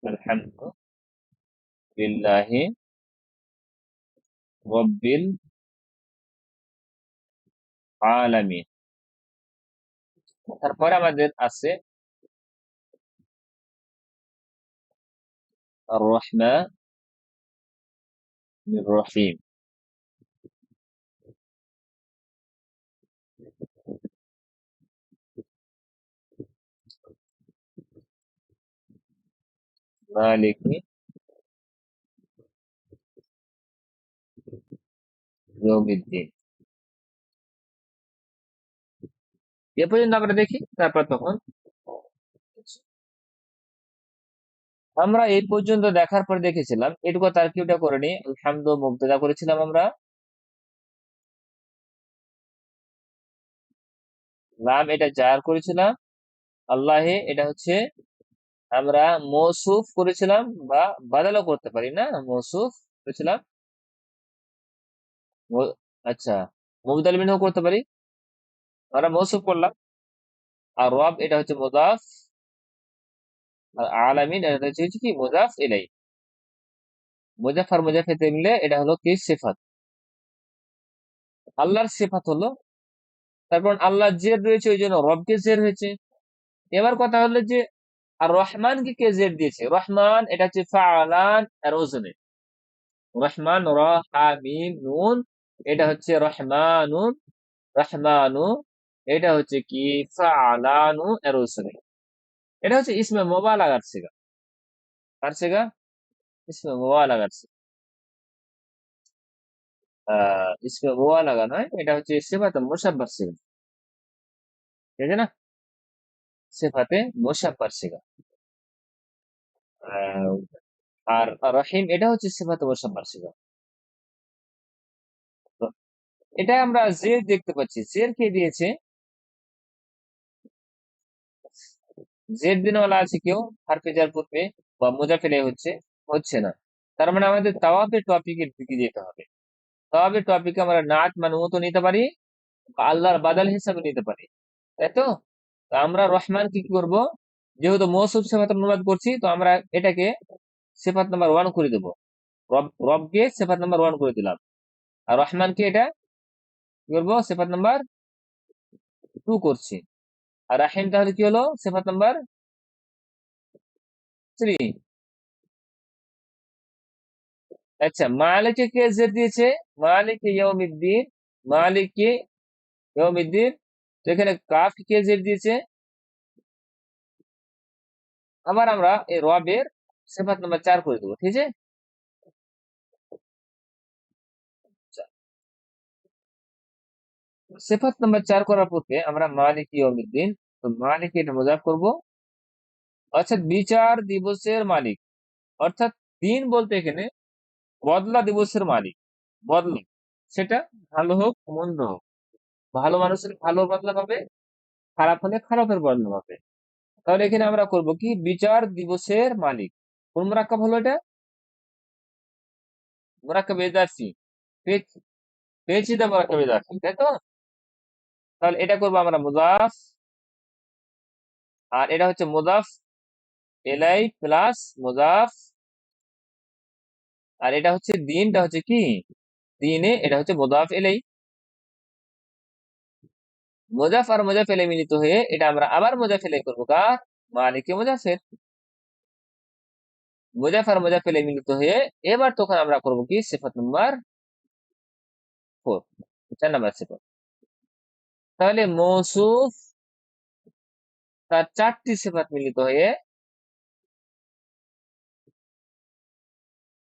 আলহামদুলিল্লাহি রাব্বিল আলামিন। তারপরে আমাদের আছে আর রহমানির রহিম। মালিকি ইয়াউমিদ্দিন। এ পর্যন্ত আমরা দেখি, তারপর তখন আমরা এই পর্যন্ত দেখার পর দেখেছিলাম এটুকু তারকিবটা করে নি। আলহামদু মুবতাদা করেছিলাম আমরা, লাম এটা জার করেছিলাম, আল্লাহে এটা হচ্ছে আমরা মৌসুফ করেছিলাম বা বাদালও করতে পারি না, মৌসুফ করেছিলাম। আচ্ছা, মুবদাল মিনহু করতে পারি, আমরা মৌসুফ করলাম। আর রব এটা হচ্ছে মুদাফ, আর আলামিন এটা হচ্ছে কি মুদাফ ইলাই। মুজাফ আর মুজাফেতে মিলে এটা হলো কি সিফাত, আল্লাহর সিফাত হলো। তারপর আল্লাহ জের রয়েছে ওই জন্য রবকে জের হয়েছে। এবার কথা হলো যে আর রহমান কে জের দিয়েছে, রহমান এটা হচ্ছে ফাআলান আর ওজনে। রহমান র হা মিম নুন, এটা হচ্ছে রহমানুন, রহমানু এটা হচ্ছে কি ফাআলানু এর ওজনে। এটা হচ্ছে ইসমে মুবালাগার সিগা। কার সিগা? ইসমে মুবালাগার সিগা। ইসমে মুবালাগা নয়, এটা হচ্ছে সিফাতে মুশাব্বাহ সিগা, ঠিক আছে না? সিফাতে মুশাব্বাহ সিগা। আহ, আর রহিম এটা হচ্ছে সিফাতে মুশাব্বাহ সিগা। তো এটা আমরা জের দেখতে পাচ্ছি, জের কে দিয়েছে? জেড দিনওয়ালা আছে কেউ হারফে জার পূর্বে বা মুজাফেলে হচ্ছে, হচ্ছে না। তার মানে আমাদের তাওয়াবের টপিকের দিকে যেতে হবে। তাওয়াবের টপিকে আমরা নাত মানউত নিতে পারি বা আল্লাহর বাদাল হিসাবে নিতে পারি, তাই তো? তো আমরা রহমানকে কি করব, যেহেতু মৌসুফ সিফাত অনুবাদ করছি, তো আমরা এটাকে সিফাত নাম্বার 1 করে দেবো। রবকে সিফাত নাম্বার 1 করে দিলাম, আর রহমানকে এটা কি করবো সিফাত নাম্বার 2 করছি। আর রাহিম তাহলে কি হলো সিফাত নাম্বার 3। আচ্ছা, মালিকে কে জের দিয়েছে? মালিক ইয়াউমিদ্দিন, মালিক ইয়াউমিদ্দিন। তো এখানে কাফ কে জের দিয়েছে? আবার আমরা এই রবের সিফাত নাম্বার 4 করে দেবো, ঠিক আছে? আচ্ছা, সিফাত নাম্বার 4 করার পূর্বে আমরা মালিক ইয়াউমিদ্দিন, তো মালিক এটা মুজাফ করব, অর্থাৎ বিচার দিবসের মালিক। অর্থাৎ দিন বলতে এখানে বদলা দিবসের মালিক, বদলা, সেটা ভালো হোক মন্দ হোক, ভালো মানুষের ভালো বদলা পাবে, খারাপ হলে খারাপের বদলা পাবে। তাহলে এখানে আমরা করব কি, বিচার দিবসের মালিক। কোন মুরাক্কাব হলো এটা? মুরাক্কাব ইজাফি, পেয়েছি, পেয়েছি তো মুরাক্কাব ইজাফি, তাই তো? তাহলে এটা করবো আমরা মুজাফ, আর এটা হচ্ছে মুজাফ এলাই প্লাস মুজাফ, আর এটা হচ্ছে দিনটা হচ্ছে কি, দিনে এটা হচ্ছে মুজাফ এলাই। মুজাফ আর মুজাফ এলাই মিলিত হয়ে এটা আমরা আবার মুজাফ এলাই করবো কার, মালিকে মুজাফের। মুজাফ আর মুজাফ এলাই মিলিত হয়ে এবার তখন আমরা করবো কি, সিফাত নাম্বার 4, 4 নাম্বার সিফাত। তাহলে মৌসুফ তার 4টি সিফাত মিলিত হয়ে,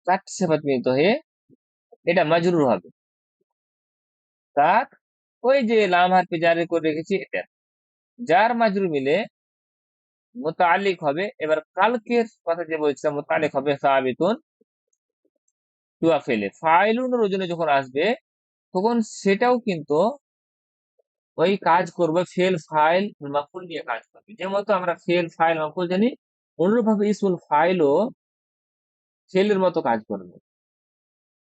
4টি সিফাত মিলিত হয়ে এটা মাজরুর হবে। তার ওই যে লাম হারফে জারি করে রেখেছি এটা, যার মাজরুর মিলে মুতাআল্লিক হবে। এবার কালকের কথা যে বলছিলাম, মুতাআল্লিক হবে সাবিতুন টুয়া ফেলে, ফাইলুনের ওজনে যখন আসবে তখন সেটাও কিন্তু ওই কাজ করবে, ফেল ফাইল মাফুল নিয়ে কাজ করবে। যেমন তো আমরা ফেল ফাইল মাফুল জানি, অনুরূপভাবে ইসমুল ফাইলও ফেলের মতো কাজ করবে।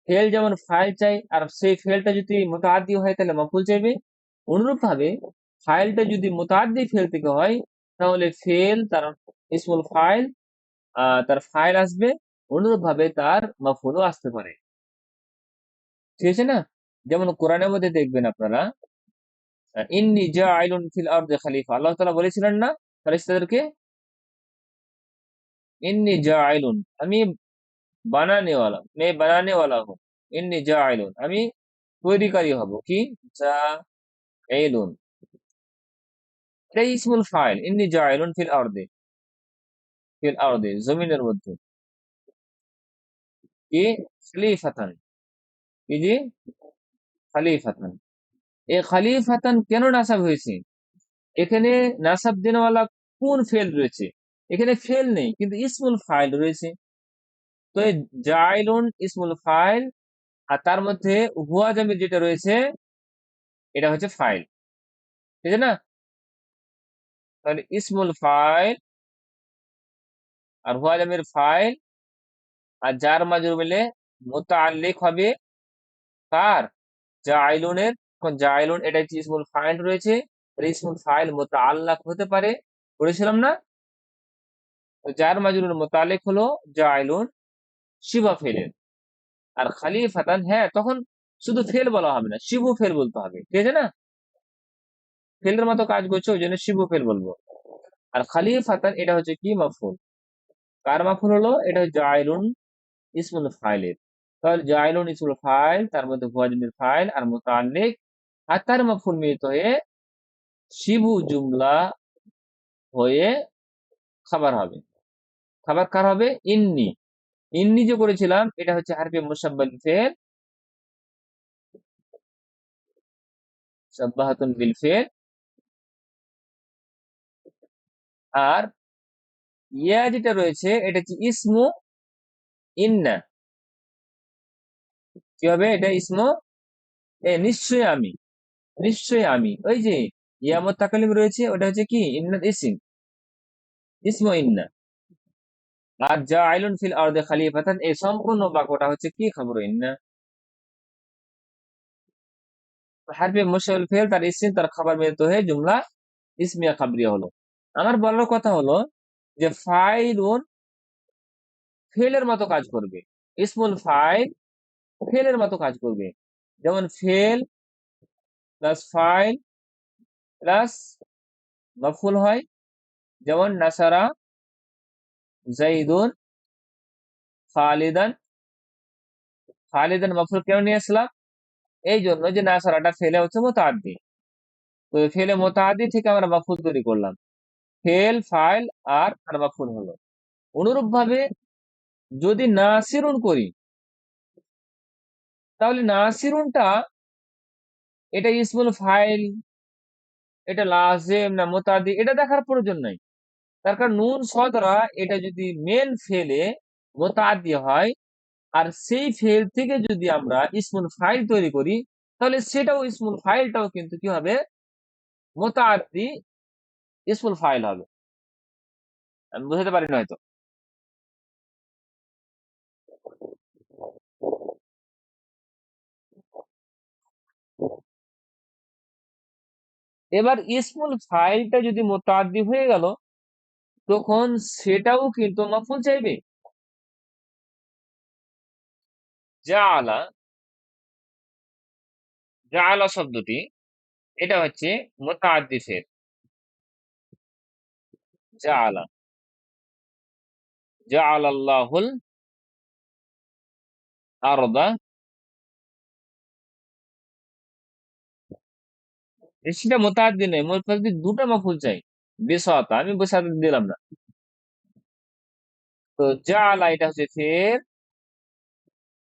ফেল যেমন ফাইল চাই, আর সেই ফেলটা যদি মুতাআদ্দি হয় তাহলে মাফুল চাইবে। অনুরূপ ভাবে ফাইলটা যদি মুতাআদ্দি ফেল থেকে হয় তাহলে ফেল তার ইসমুল ফাইল, তার ফাইল আসবে, অনুরূপ ভাবে তার মাফুলও আসতে পারে। ঠিক আছে না? যেমন কোরআনের মধ্যে দেখবেন আপনারা, ইন্নী জাইলুন ফিল আরদি খলিফা, আল্লাহ তাআলা বলেছিলেন না ফেরেশতাদেরকে, ইন্নী জাইলুন, আমি বানানে ওয়ালা, मैं बनाने वाला हूँ, इन्नी जाइलुन, আমি তৈরিকারী হব কি, জাইলুন, এটা ইসমুল ফাইল। ইন্নী জাইলুন ফিল আরদি, ফিল আরদি জমিনের মধ্যে কি, খলিফাতান, কি জি, খলিফাতান। এই খলিফাতান কেন নাসাব হয়েছে? এখানে নাসাব দিনওয়ালা কোন ফেল রয়েছে? এখানে ফেল নেই, কিন্তু ইসমুল ফাইল রয়েছে। তো এই জাইলুন ইসমুল ফাইল, আর তার মধ্যে হুয়া জামির যেটা রয়েছে এটা হচ্ছে ফাইল, ঠিক আছে না? তাহলে ইসমুল ফাইল আর হুয়া জামির ফাইল আর যার মাজরুর মিলে মুতাআল্লিক হবে কার, জাইলুনের। এখন জাইলুন এটা হচ্ছে ইসমুল ফাইল রয়েছে, আর ইসমুল ফাইল মুতাআল্লাক হতে পারে, বলেছিলাম না? তো যার মাজরুর মুতাআল্লিক হলো জাইলুন শিবা ফেলের, আর খলিফাতান, হ্যাঁ তখন শুধু ফেল বলা হবে না, শিবু ফেল বলতে হবে, ঠিক আছে না? ফেলের মতো কাজ করছে ওই জন্য শিবু ফেল বলবো। আর খলিফাতান এটা হচ্ছে কি, মাফুল। কার মাফুল হলো? এটা হচ্ছে জাইলুন ইসমুল ফাইলের। তাহলে জাইলুন ইসমুল ফাইল, তার মধ্যে হুয়াজিনের ফাইল আর মুতাআল্লিক, আর তার মাফুল মিলিত হয়ে শিবু জুমলা হয়ে খাবার হবে। খাবার কার হবে? ইন্নি। ইন্নি যে করেছিলাম এটা হচ্ছে হারফে মুসাব্বাল ফেল, সাব্বাহাতুন বিল ফেল। আর ইয়া যেটা রয়েছে এটা হচ্ছে ইসমু ইন্না, কি হবে? এটা ইসমু নিশ্চয়ই আমি, নিশ্চয়ই আমি, ওই যে ইয়া মুতাকাল্লিম রয়েছে ওটা হচ্ছে কি, ইন্নার ইসিম, ইসমু ইন্না। আর জাইলুন ফিল আরদি খলিফাতান, এই সম্পূর্ণ বাক্যটা হচ্ছে কি, খবর ইন্না। হারফে মুশাব্বিল ফেল তার ইসিম তার খাবার মিলিত হয়ে জুমলা ইসমিয়া খাবরিয়া হলো। আমার বলার কথা হলো যে ফাইলুন ফেলের মতো কাজ করবে, ইসমুল ফাইল ফেলের মতো কাজ করবে। যেমন ফেল প্লাস ফাইল প্লাস মাফুল হয়, যেমন নাসারা জাইদুন খালিদান। খালিদান মাফুল কেন নিয়ে আসলাম? এই জন্য যে নাসারাটা ফেলে হচ্ছে মুতাআদ্দি, তো ফেলে মুতাআদ্দি থেকে আমরা মাফুল তৈরি করলাম, ফেল ফাইল আর তার মাফুল হলো। অনুরূপ ভাবে যদি নাসিরুন করি, তাহলে নাসিরুনটা এটা ইসমুল ফাইল, এটা লাজেম না মুতাআদ্দি, এটা দেখার প্রয়োজন নাই। তার কারণ নুন সদরা এটা যদি মেন ফেলে মুতাআদ্দি হয়, আর সেই ফেল থেকে যদি আমরা ইসমুল ফাইল তৈরি করি, তাহলে সেটাও ইসমুল ফাইলটাও কিন্তু কি হবে, মুতাআদ্দি ইসমুল ফাইল হবে। আমি বুঝাতে পারি না হয়তো। এবার ইসমুল ফাইলটা যদি মুতাআদ্দি হয়ে গেল, তখন সেটাও কিন্তু মাফউল চাইবে। জাআলা, জাআলা শব্দটি এটা হচ্ছে মুতাআদ্দি ফেল। জাআলা, জাআলাল্লাহুল আরদা, সেটা মুতাআদ্দি নয়, মুতাআদ্দি দুটো মাফউল চাই। বিসাতা, আমি বিসাতা দিলাম না। তো জাআলা এটা হচ্ছে ফেল,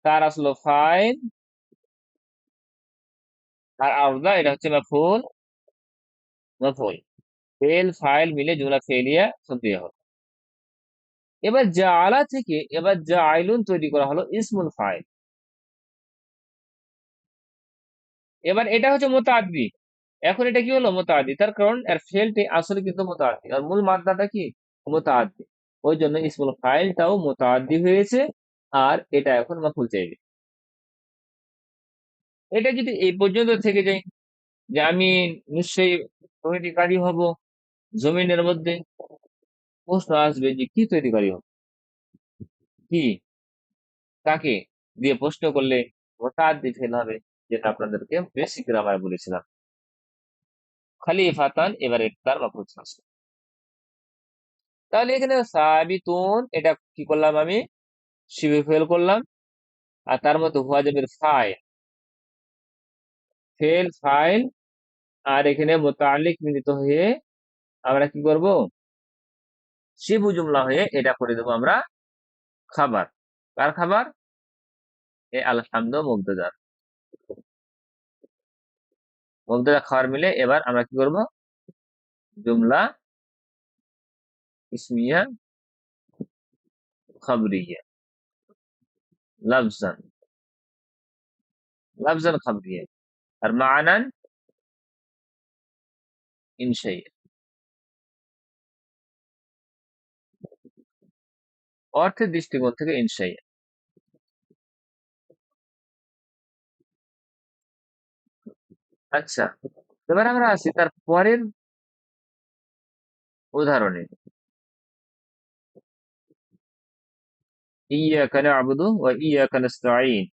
তার আসলো ফাইল, আর আরদা এটা হচ্ছে মাফউল, মাফউল। ফেল ফাইল মিলে জুমলা ফেলিয়া সুনতিয়া হলো। এবার জাআলা থেকে এবার জাইলুন তৈরি করা হলো ইসমুল ফাইল। এবার এটা হচ্ছে মুতাআদ্দি। এখন এটা কি হলো, মুতাআদ্দি। তার কারণ এর ফেলটি আসলে কিন্তু মুতাআদ্দি, আর মূল মাদ্দাটা কি, মুতাআদ্দি। ওই জন্য ইসমুল ফাইলটাও মুতাআদ্দি হয়েছে, আর এটা এখন মাফউল চাইবে। এটা যদি এই পর্যন্ত থেকে যায় যে আমি নিশ্চয়ই তৈরিকারী হব জমিনের মধ্যে, প্রশ্ন আসবে যে কি তৈরিকারী হব, কি, কাকে দিয়ে প্রশ্ন করলে মুতাআদ্দি ফেল হবে, যেটা আপনাদেরকে বেসিক গ্রামার বলেছিলাম। খলিফাতান, এবারে তার মাফউল চাইছে। তাহলে এখানে সাবিতুন এটা কি করলাম, আমি শিবে ফেল করলাম, আর তার মধ্যে হুয়া যাবের ফাইল, ফেল ফাইল, আর এখানে মুতাআল্লিক মিলিত হয়ে আমরা কি করব, শিবু জুমলা হয়ে এটা করে দেবো আমরা খাবার। কার খাবার, এ আলহামদু মুবতাদা, মুবতাদা খাবার মিলে এবার আমরা কি করব, জুমলা ইসমিয়া খাবরিয়া, লাফজান, লাফজান খাবরিয়া, আর মানান ইনশাইয়া, অর্থের দৃষ্টিকোণ থেকে ইনশাইয়া। আচ্ছা, এবার আমরা আসি তার পরের উদাহরণে। ইয়াকা না'বুদু ওয়া ইয়াকা নাস্তাঈন।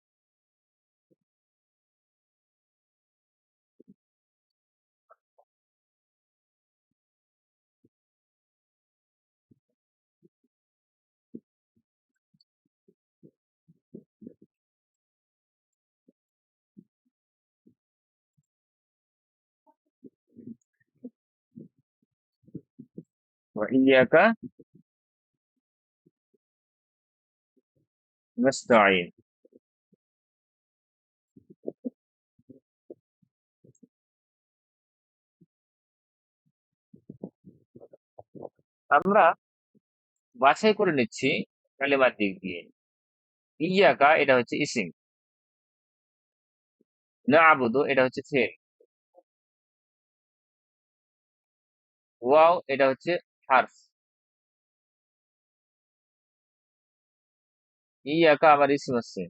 ওয়া ইয়াকা নাস্তাঈন। আমরা বাছাই করে নিচ্ছি কালেমার দিক দিয়ে। ইয়াকা এটা হচ্ছে ইসিম, না'বুদু এটা হচ্ছে ফেল, ওয়াও এটা হচ্ছে হারফ, ইয়াকা আবার ইসিম হচ্ছে,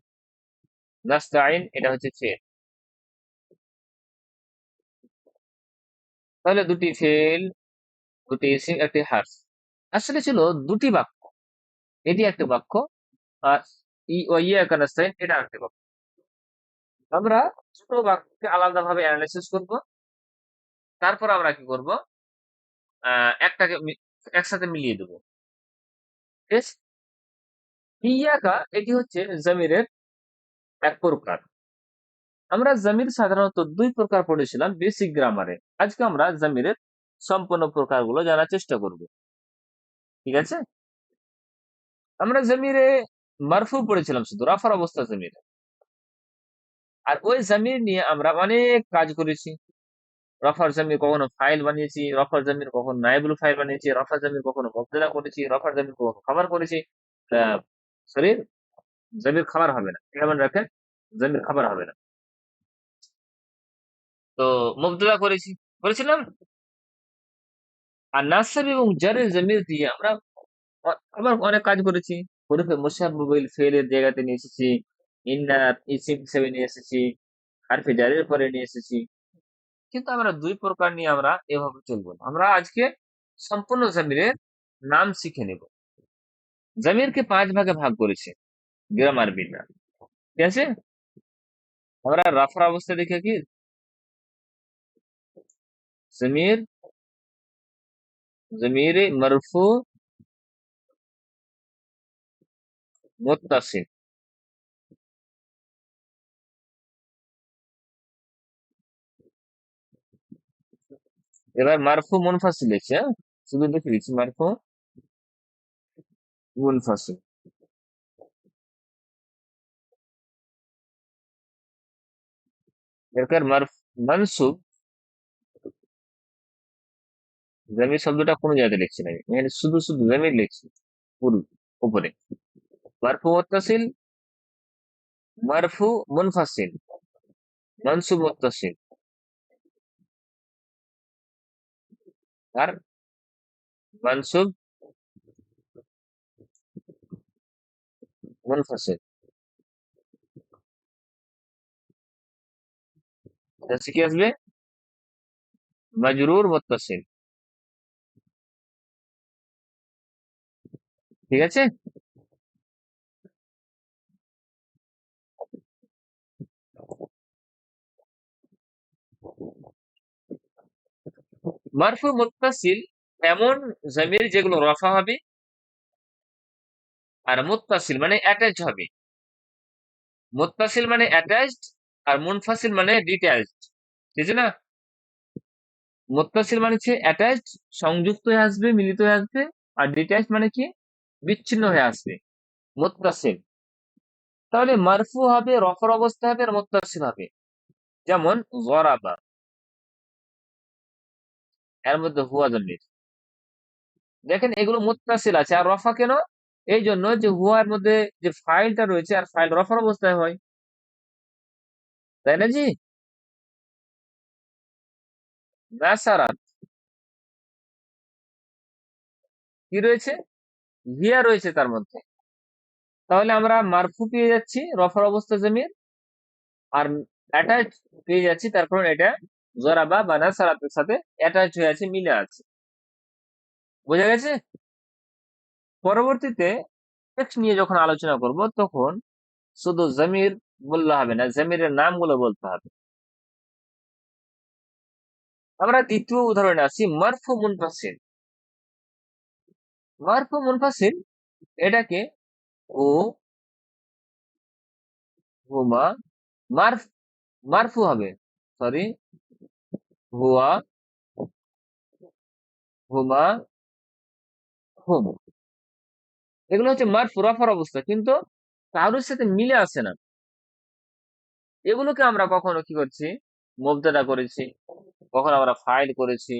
নাস্তাইন এটা হচ্ছে ফেল। তাহলে দুটি ফেল, দুটি ইসিম, একটি হারফ। আসলে ছিল দুটি বাক্য, এটি একটা বাক্য, আর ইয়াকা নাস্তাইন এটা একটা বাক্য। আমরা ছোট বাক্যকে আলাদাভাবে অ্যানালাইসিস করব, তারপর আমরা কি করব, একটাকে একসাথে মিলিয়ে দেবো। বেশ, ইয়াকা এটি হচ্ছে জমিরের এক প্রকার। আমরা জমির সাধারণত দুই প্রকার পড়েছিলাম বেসিক গ্রামারে। আজকে আমরা জমিরের সম্পূর্ণ প্রকারগুলো জানার চেষ্টা করব। ঠিক আছে, আমরা জমিরে মারফু পড়েছিলাম শুধু, রাফার অবস্থা জমির। আর ওই জমির নিয়ে আমরা অনেক কাজ করেছি। রফার জমির কখনো ফাইল বানিয়েছি, রফার জমির কখনো নাইবুল ফাইল বানিয়েছি, রফার জমির কখনো মুবতাদা করেছি, রফার জমির কখনো খবর করেছি। শরীর জমির খাবার হবে না, এটা মনে রাখেন, জমির খাবার হবে না। তো মুবতদা করেছিলাম। আর নাসাব এবং জারের জমির দিয়ে আমরা আবার অনেক কাজ করেছি। হরফে মুশাব্বাবিল ফেলের জায়গাতে নিয়ে এসেছি, ইন্নার ইসিম হিসেবে নিয়ে এসেছি, হারফে জারের পরে নিয়ে এসেছি। কিন্তু আমরা দুই প্রকার নিয়ে আমরা এভাবে চলবো না। আমরা আজকে সম্পূর্ণ জমিরের নাম শিখে নেব। জমিরকে 5 ভাগে ভাগ করেছে গ্রামারবিদরা, ঠিক আছে? আমরা রাফার অবস্থা দেখে কি, জমির, জমিরে মরফু, মুত্তাসিল। এবার মারফু মুনফাসিল লিখছে, হ্যাঁ? শুধু লিখে দিচ্ছি মারফু মুনফাসিল। এরপর মানসুব, জমির শব্দটা কোন জায়গাতে লিখছি না আমি, এখানে শুধু শুধু জমির লিখছি পুরো উপরে। মারফু মুত্তাসিল, মারফু মুনফাসিল, মানসুব মুত্তাসিল, আর মানসুব মুনফাসিল। তাহলে কি আসবে? মাজরুর মুত্তাসিল। ঠিক আছে? মারফু মুত্তাসিল এমন জমির যেগুলো রফা হবে, আর মুত্তাসিল মানে অ্যাটাচ হবে। মুত্তাসিল মানে অ্যাটাচড, আর মুনফাসিল মানে ডিট্যাচড, ঠিক আছে না? মুত্তাসিল মানে হচ্ছে অ্যাটাচড, সংযুক্ত হয়ে আসবে, মিলিত হয়ে আসবে। আর ডিট্যাচড মানে কি, বিচ্ছিন্ন হয়ে আসবে, মুত্তাসিল। তাহলে মারফু হবে, রফার অবস্থা হবে, আর মুত্তাসিল হবে। যেমন জরাবা, এর মধ্যে হুয়া জমির। দেখেন এগুলো মুত্তাসিল আছে, আর রফা কেন? এই জন্য যে হুয়ার মধ্যে যে ফাইলটা রয়েছে, আর ফাইল রফার অবস্থায় হয়, তাই না জি? নাসারাত কি রয়েছে? হিয়া রয়েছে তার মধ্যে। তাহলে আমরা মারফু পেয়ে যাচ্ছি রফার অবস্থা জমির, আর অ্যাটাচ পেয়ে যাচ্ছি, তার কারণ এটা জরাবা বা নাসারাতের সাথে অ্যাটাচ হয়ে আছে, মিলে আছে। বোঝা গেছে? পরবর্তীতে টেক্সট নিয়ে যখন আলোচনা করব, তখন শুধু জমির বললে হবে না, জমিরের নামগুলো বলতে হবে। আমরা দ্বিতীয় উদাহরণে আসি, মারফু মুনফাসিল। মারফু মুনফাসিল এটাকে ও, হুমা, মারফ, মারফু হবে, সরি, হুয়া, হুমা, হুম, এগুলো হচ্ছে মারফু রফার অবস্থা, কিন্তু কারোর সাথে মিলে আসে না। এগুলোকে আমরা কখনো কি করছি, মুবতাদা করেছি, কখনো আমরা ফাইল করেছি,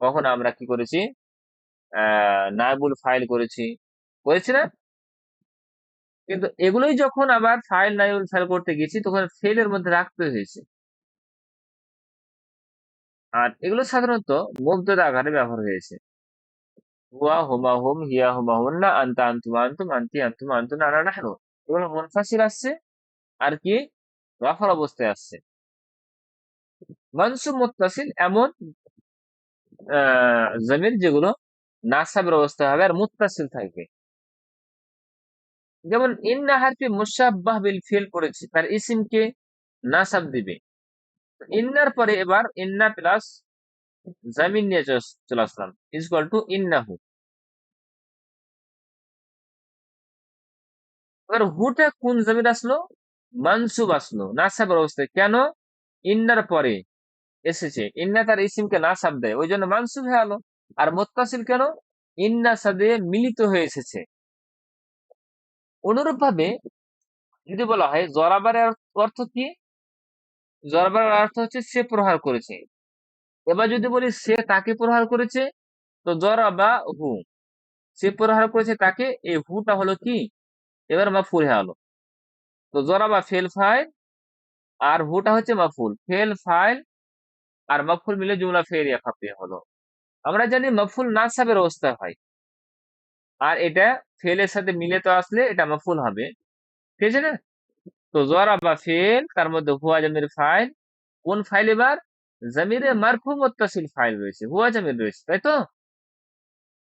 কখনো আমরা কি করেছি, নায়বুল ফাইল করেছি, করেছি না? কিন্তু এগুলোই যখন আবার ফাইল নায়বুল ফাইল করতে গেছি, তখন ফেলের মধ্যে রাখতে হয়েছে। আর এগুলো সাধারণত মুবতাদা আকারে ব্যবহার হয়েছে। হুয়া, হুমা, হুম, হিয়া, হুমা, হুন্না, আনতা, আনতুমা, আনতুম, আনতি, আনতুম, আনতুনা, আনা, নাহনু। এগুলো মুনফাসিল আসছে, আর কি রফার অবস্থায় আসছে। মানসুব মুত্তাসিল এমন জমির যেগুলো নাসাবের অবস্থায় হবে, আর মুত্তাসিল থাকবে। যেমন ইন্না হারফি মুশাব্বাহ বিল ফিল পড়েছি, তার ইসিমকে নাসাব দিবে। ইন্নার পরে এবার ইন্না প্লাস জামিন নিয়ে চলে আসলাম, ইকুয়াল টু ইন্নাহু। এবার হুটা কোন জামির আসলো? মানসুব আসলো নাসাবের অবস্থায়। কেন? ইন্নার পরে এসেছে, ইন্না তার ইসিমকে নাসাব দেয়, ওই জন্য মানসুব হয়ে গেল। আর মুত্তাসিল কেন? ইন্না সাদে মিলিত হয়ে এসেছে। অনুরূপ ভাবে যদি বলা হয় জরাবার অর্থ কি, জরাবার অর্থ হচ্ছে সে প্রহার করেছে। এবার যদি বলি সে তাকে প্রহার করেছে, তো জরাবা হু, সে প্রহার করেছে তাকে, এই হুটা হলো কি, এবার মাফুল হয়ে গেল। তো জরাবা ফেল ফাইল, আর হুটা হচ্ছে মাফুল। ফেল ফাইল আর মাফুল মিলে জুমলা ফেরিয়া খাপিয়ে হলো। আমরা জানি মাফুল নাসাবের অবস্থায় হয়, আর এটা ফেলের সাথে মিলে তো আসলে এটা মাফুল হবে, ঠিক আছে না? তো জরাবা ফেল, তার মধ্যে হুয়া জামির ফাইল। কোন ফাইল এবার? জামিরে মারফু মুত্তাসিল ফাইল রয়েছে, হুয়া জামির রয়েছে, তাই তো?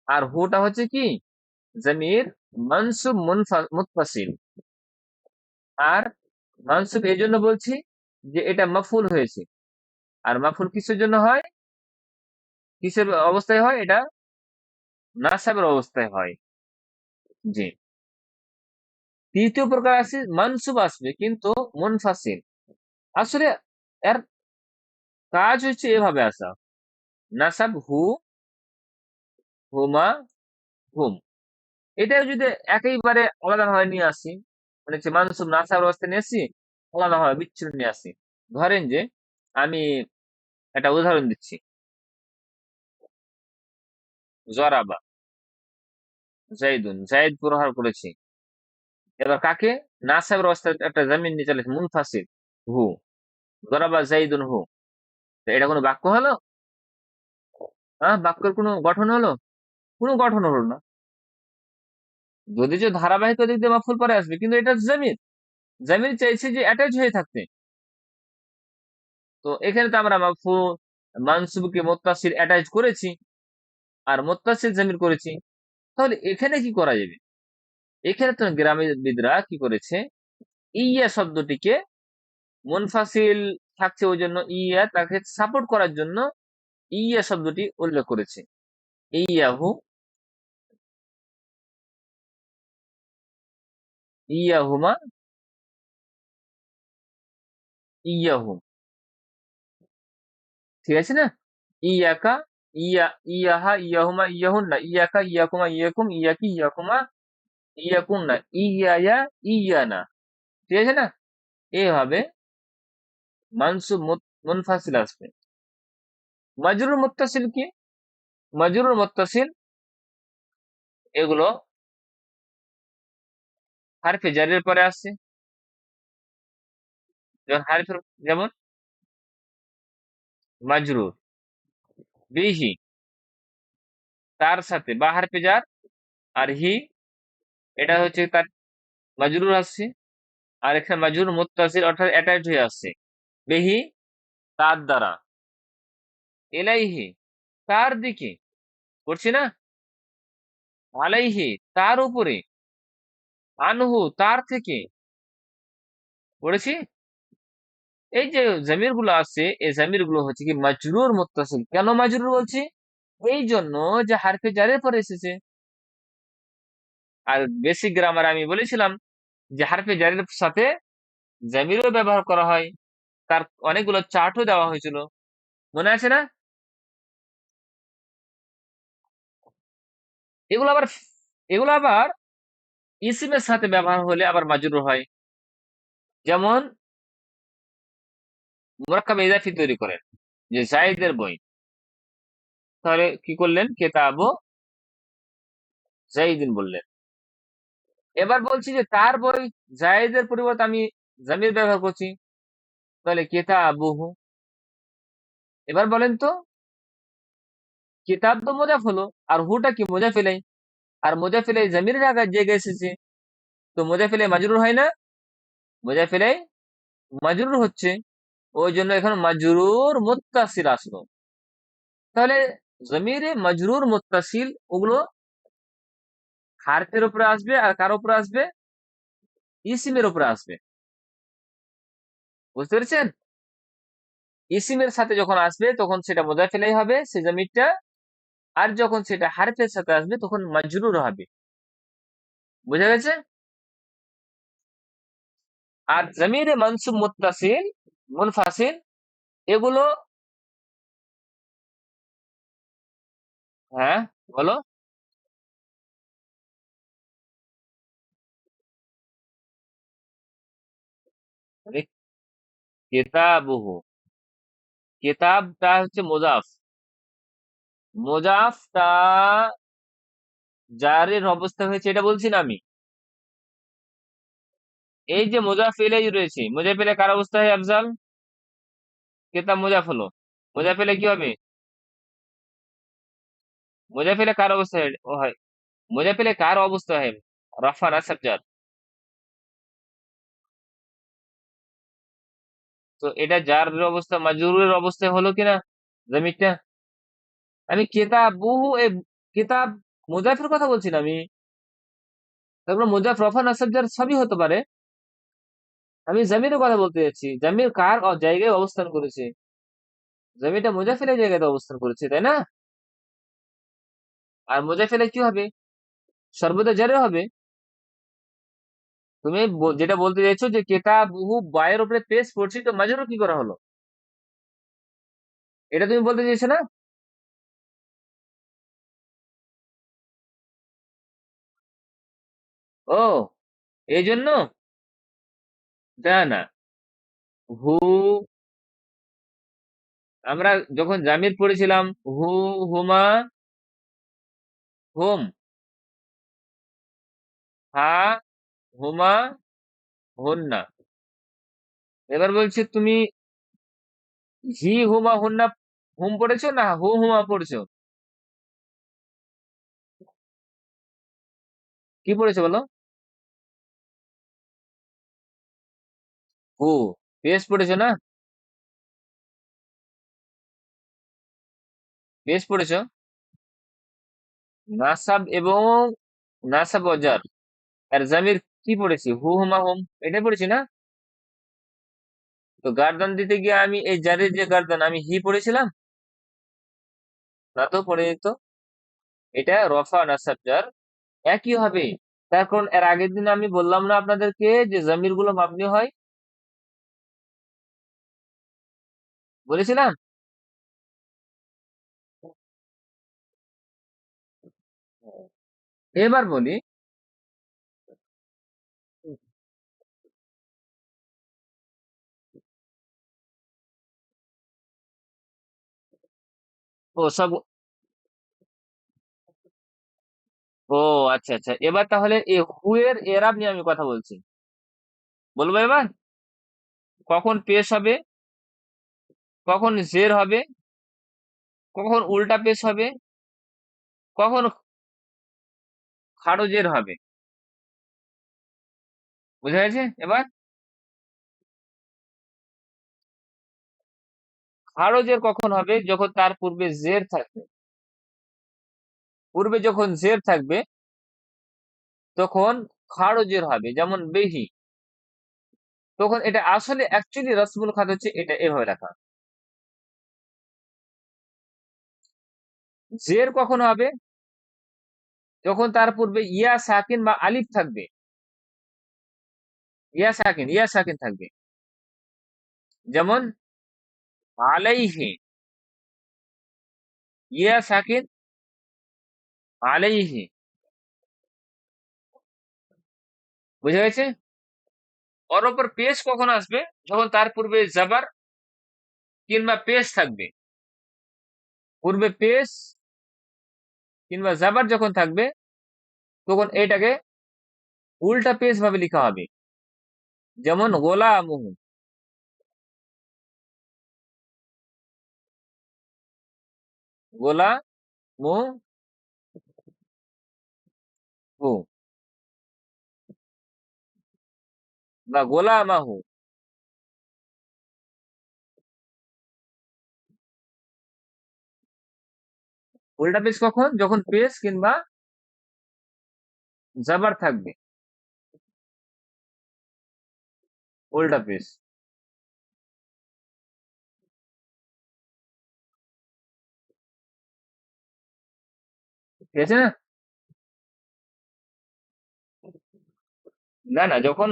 আর হুটা হচ্ছে কি? জামির মানসুব মুত্তাসিল। আর মানসুব এই জন্য বলছি যে এটা মাফুল হয়েছে। আর মাফুল কিসের জন্য হয়? কিসের অবস্থায় হয় এটা? নাসাবের অবস্থায় হয়। জি। তৃতীয় প্রকার আছে মানসুব আসবে কিন্তু মুনফাসিল। আসলে এর কাজ হচ্ছে এভাবে আসা: নাসাব হু, হুমা, হুম। এটা যদি একেবারে আলাদা ভাবে নিয়ে আসি, মানে হচ্ছে মানসুব নাসাব অবস্থায় নিয়ে আসি, আলাদা ভাবে বিচ্ছিন্ন নিয়ে আসি। ধরেন যে আমি একটা উদাহরণ দিচ্ছি। জরাবা জাইদুন, জাইদ প্রহার করেছি। এবার কাকে? নাসাবের অবস্থায় একটা জামিন নিয়ে চলেছে মুনফাসিল, হু। জরাবা জাইদুন হু। তো এটা কোনো বাক্য হলো? হ্যাঁ, বাক্যের কোনো গঠন হলো? কোনো গঠন হলো না। যদি যে ধারাবাহিক দিক দিয়ে মাফুল পরে আসবে, কিন্তু এটা জামির। জামির চাইছে যে অ্যাটাচ হয়ে থাকতে। তো এখানে তো আমরা মাফুল মানসুবকে মুত্তাসিল অ্যাটাচ করেছি, আর মুত্তাসিল জামির করেছি। তাহলে এখানে কি করা যাবে? এখানে তো গ্রামীণবিদরা কি করেছে, ইয়া শব্দটিকে মুনফাসিল থাকছে ওই জন্য ইয়া তাকে সাপোর্ট করার জন্য ইয়া শব্দটি উল্লেখ করেছে। ইয়াহু, ইয়াহুমা, ইয়াহুম। ঠিক আছে না? ইয়াকা, ইয়া, ইয়াহা, ইয়াহুমা, ইয়াহুন্না, ইয়াকা, ইয়াকুমা, ইয়াকুম, ইয়াকি, ইয়াকুমা, ইয়াকুন্না, ইয়ায়া, ইয়ানা। ঠিক আছে না? এভাবে মানসুব মুনফাসিল আসবে। মাজরুর মুত্তাসিল কি? মাজরুর মুত্তাসিল এগুলো হারফে জারের পরে আসছে। যেমন হারফের, যেমন মাজরুর বিহি, তার সাথে বা হারফে জার, আর হি এটা হচ্ছে তার মাজরুর আসছে। আর এখানে মাজরুর মুত্তাসিল অর্থাৎ অ্যাটাচ হয়ে আসছে বিহি, তার দ্বারা, এলাইহি তার দিকে, করছি না? আলাইহি তার উপরে, আনহু তার থেকে, পড়েছি। এই যে জামির গুলো আছে, এই জামির গুলো হচ্ছে কি মাজরুর মুত্তাসিল। কেন মাজরুর বলছি? এই জন্য যে হারফে জারের পরে এসেছে। আর বেসিক গ্রামার আমি বলেছিলাম যে হারফে জারের সাথে জামিরও ব্যবহার করা হয়। তার অনেকগুলো চার্টও দেওয়া হয়েছিল, মনে আছে না? এগুলো আবার এগুলো আবার ইসিমের সাথে ব্যবহার হলে আবার মাজরুর হয়। যেমন মুরাক্কাব ইজাফি তৈরি করেন, যে জাইদের বই, তাহলে কি করলেন? কেতাবো জাইদিন বললেন। এবার বলছি যে তার বই, জায়েদের পরিবর্তে আমি জামির ব্যবহার করছি, তাহলে কেতাবুহু। এবার বলেন তো, কিতাব তো মোজাফ হলো, আর হুটা কি? মোজাফ ইলাই। আর মোজাফ ইলাই জামির জায়গায় এসেছে, তো মোজাফ ইলাই মাজরুর হয় না? মোজাফ ইলাই মাজরুর হচ্ছে, ওই জন্য এখন মাজরুর মুত্তাসিল আসলো। তাহলে জমিরে মাজরুর মুত্তাসিল ওগুলো হারফের উপরে আসবে, আর কার উপরে আসবে? ইসিমের উপরে আসবে। বুঝতে পেরেছেন? ইসিমের সাথে যখন আসবে তখন সেটা মোজাফ ইলাই হবে, সে জমিরটা। আর যখন সেটা হারফের সাথে আসবে তখন মাজরুর হবে। বুঝা গেছে? আর জমিরে মানসুব মুত্তাসিল মুনফাসিল এগুলো, হ্যাঁ বলো। মানে কেতাবুহু, কেতাবটা হচ্ছে মোজাফ। মোজাফটা জারের অবস্থা হয়েছে, এটা বলছি না আমি। এই যে মুজাফ ইলাইহি রয়েছে, মুজাফ ইলাইহি কার অবস্থা হয় আফজাল? কিতাব মুজাফ হলো, মুজাফ ইলাইহি কি হবে? মুজাফ ইলাইহি কার অবস্থা হয়? মুজাফ ইলাইহি কার অবস্থা হয়? রফা না সাবজার? তো এটা যার অবস্থা মাজরুরের অবস্থায় হলো কিনা জমিরটা? আমি কেতাব বহু কিতাব মুজাফের কথা বলছি না আমি। তারপর মুজাফ রফা নাসাব যার সবই হতে পারে। আমি জমির কথা বলতে যাচ্ছি, জমির কার জায়গায় অবস্থান করেছে? জমিটা মুজাফিলের জায়গায় অবস্থান করেছে, তাই না? আর মুজাফিলে কি হবে? সর্বদা জারে হবে। তুমি যেটা বলতে চাইছো যে কেতাব বহু বায়ের উপরে পেশ পড়ছি, তো মাজরুর কি করা হলো? এটা তুমি বলতে চাইছো না? ও, এই জন্য? না না, হু, আমরা যখন জামির পড়েছিলাম, হু, হুমা, হুম, হা, হুমা, হুন্না। এবার বলছি তুমি হি হুমা হুন্না হুম পড়েছো না হু হুমা পড়েছো? কি পড়েছো বলো? হু, পেশ পড়েছো না? পেশ পড়েছো। নাসাব এবং নাসাব অজার আর জামির কি পড়েছি? হু হুমা হুম, এটা পড়েছি না? তো গার্দান দিতে গিয়ে আমি এই জারের যে গার্দান আমি হি পড়েছিলাম না? তো পড়ে তো। এটা রফা নাসাব জার একই হবে। তার কারণ এর আগের দিন আমি বললাম না আপনাদেরকে যে জামির গুলো মাবনি হয়? বলেছিলাম। এবার বলি, ও সব, ও আচ্ছা আচ্ছা, এবার তাহলে এই হু এর এরাব নিয়ে আমি কথা বলছি। বলবো এবার? কখন পেশ হবে, কখন জের হবে, কখন উল্টা পেশ হবে, কখন খাড়ো জের হবে। বুঝা গেছে এবার? খাড়ো জের কখন হবে? যখন তার পূর্বে জের থাকবে। পূর্বে যখন জের থাকবে তখন খাড়ো জের হবে, যেমন বেহি। তখন এটা আসলে অ্যাকচুয়ালি রসমুল খাত হচ্ছে এটা এভাবে রাখা। জের কখন হবে? যখন তার পূর্বে ইয়া সাকিন বা আলিফ থাকবে। ইয়া সাকিন থাকবে। যেমন আলাইহি, ইয়া সাকিন, আলাইহি। বুঝা গেছে? ওর ওপর পেশ কখন আসবে? যখন তার পূর্বে জাবার কিংবা পেশ থাকবে। পূর্বে পেশ কিংবা জাবার যখন থাকবে তখন এটাকে উল্টা পেশ ভাবে লিখা হবে। যেমন গোলামুহু, গোলামুহু, বা গোলামাহু। উল্টা পেশ কখন? যখন পেশ কিংবা জাবার থাকবে। উল্টা পেশ। ঠিক আছে না? না না, যখন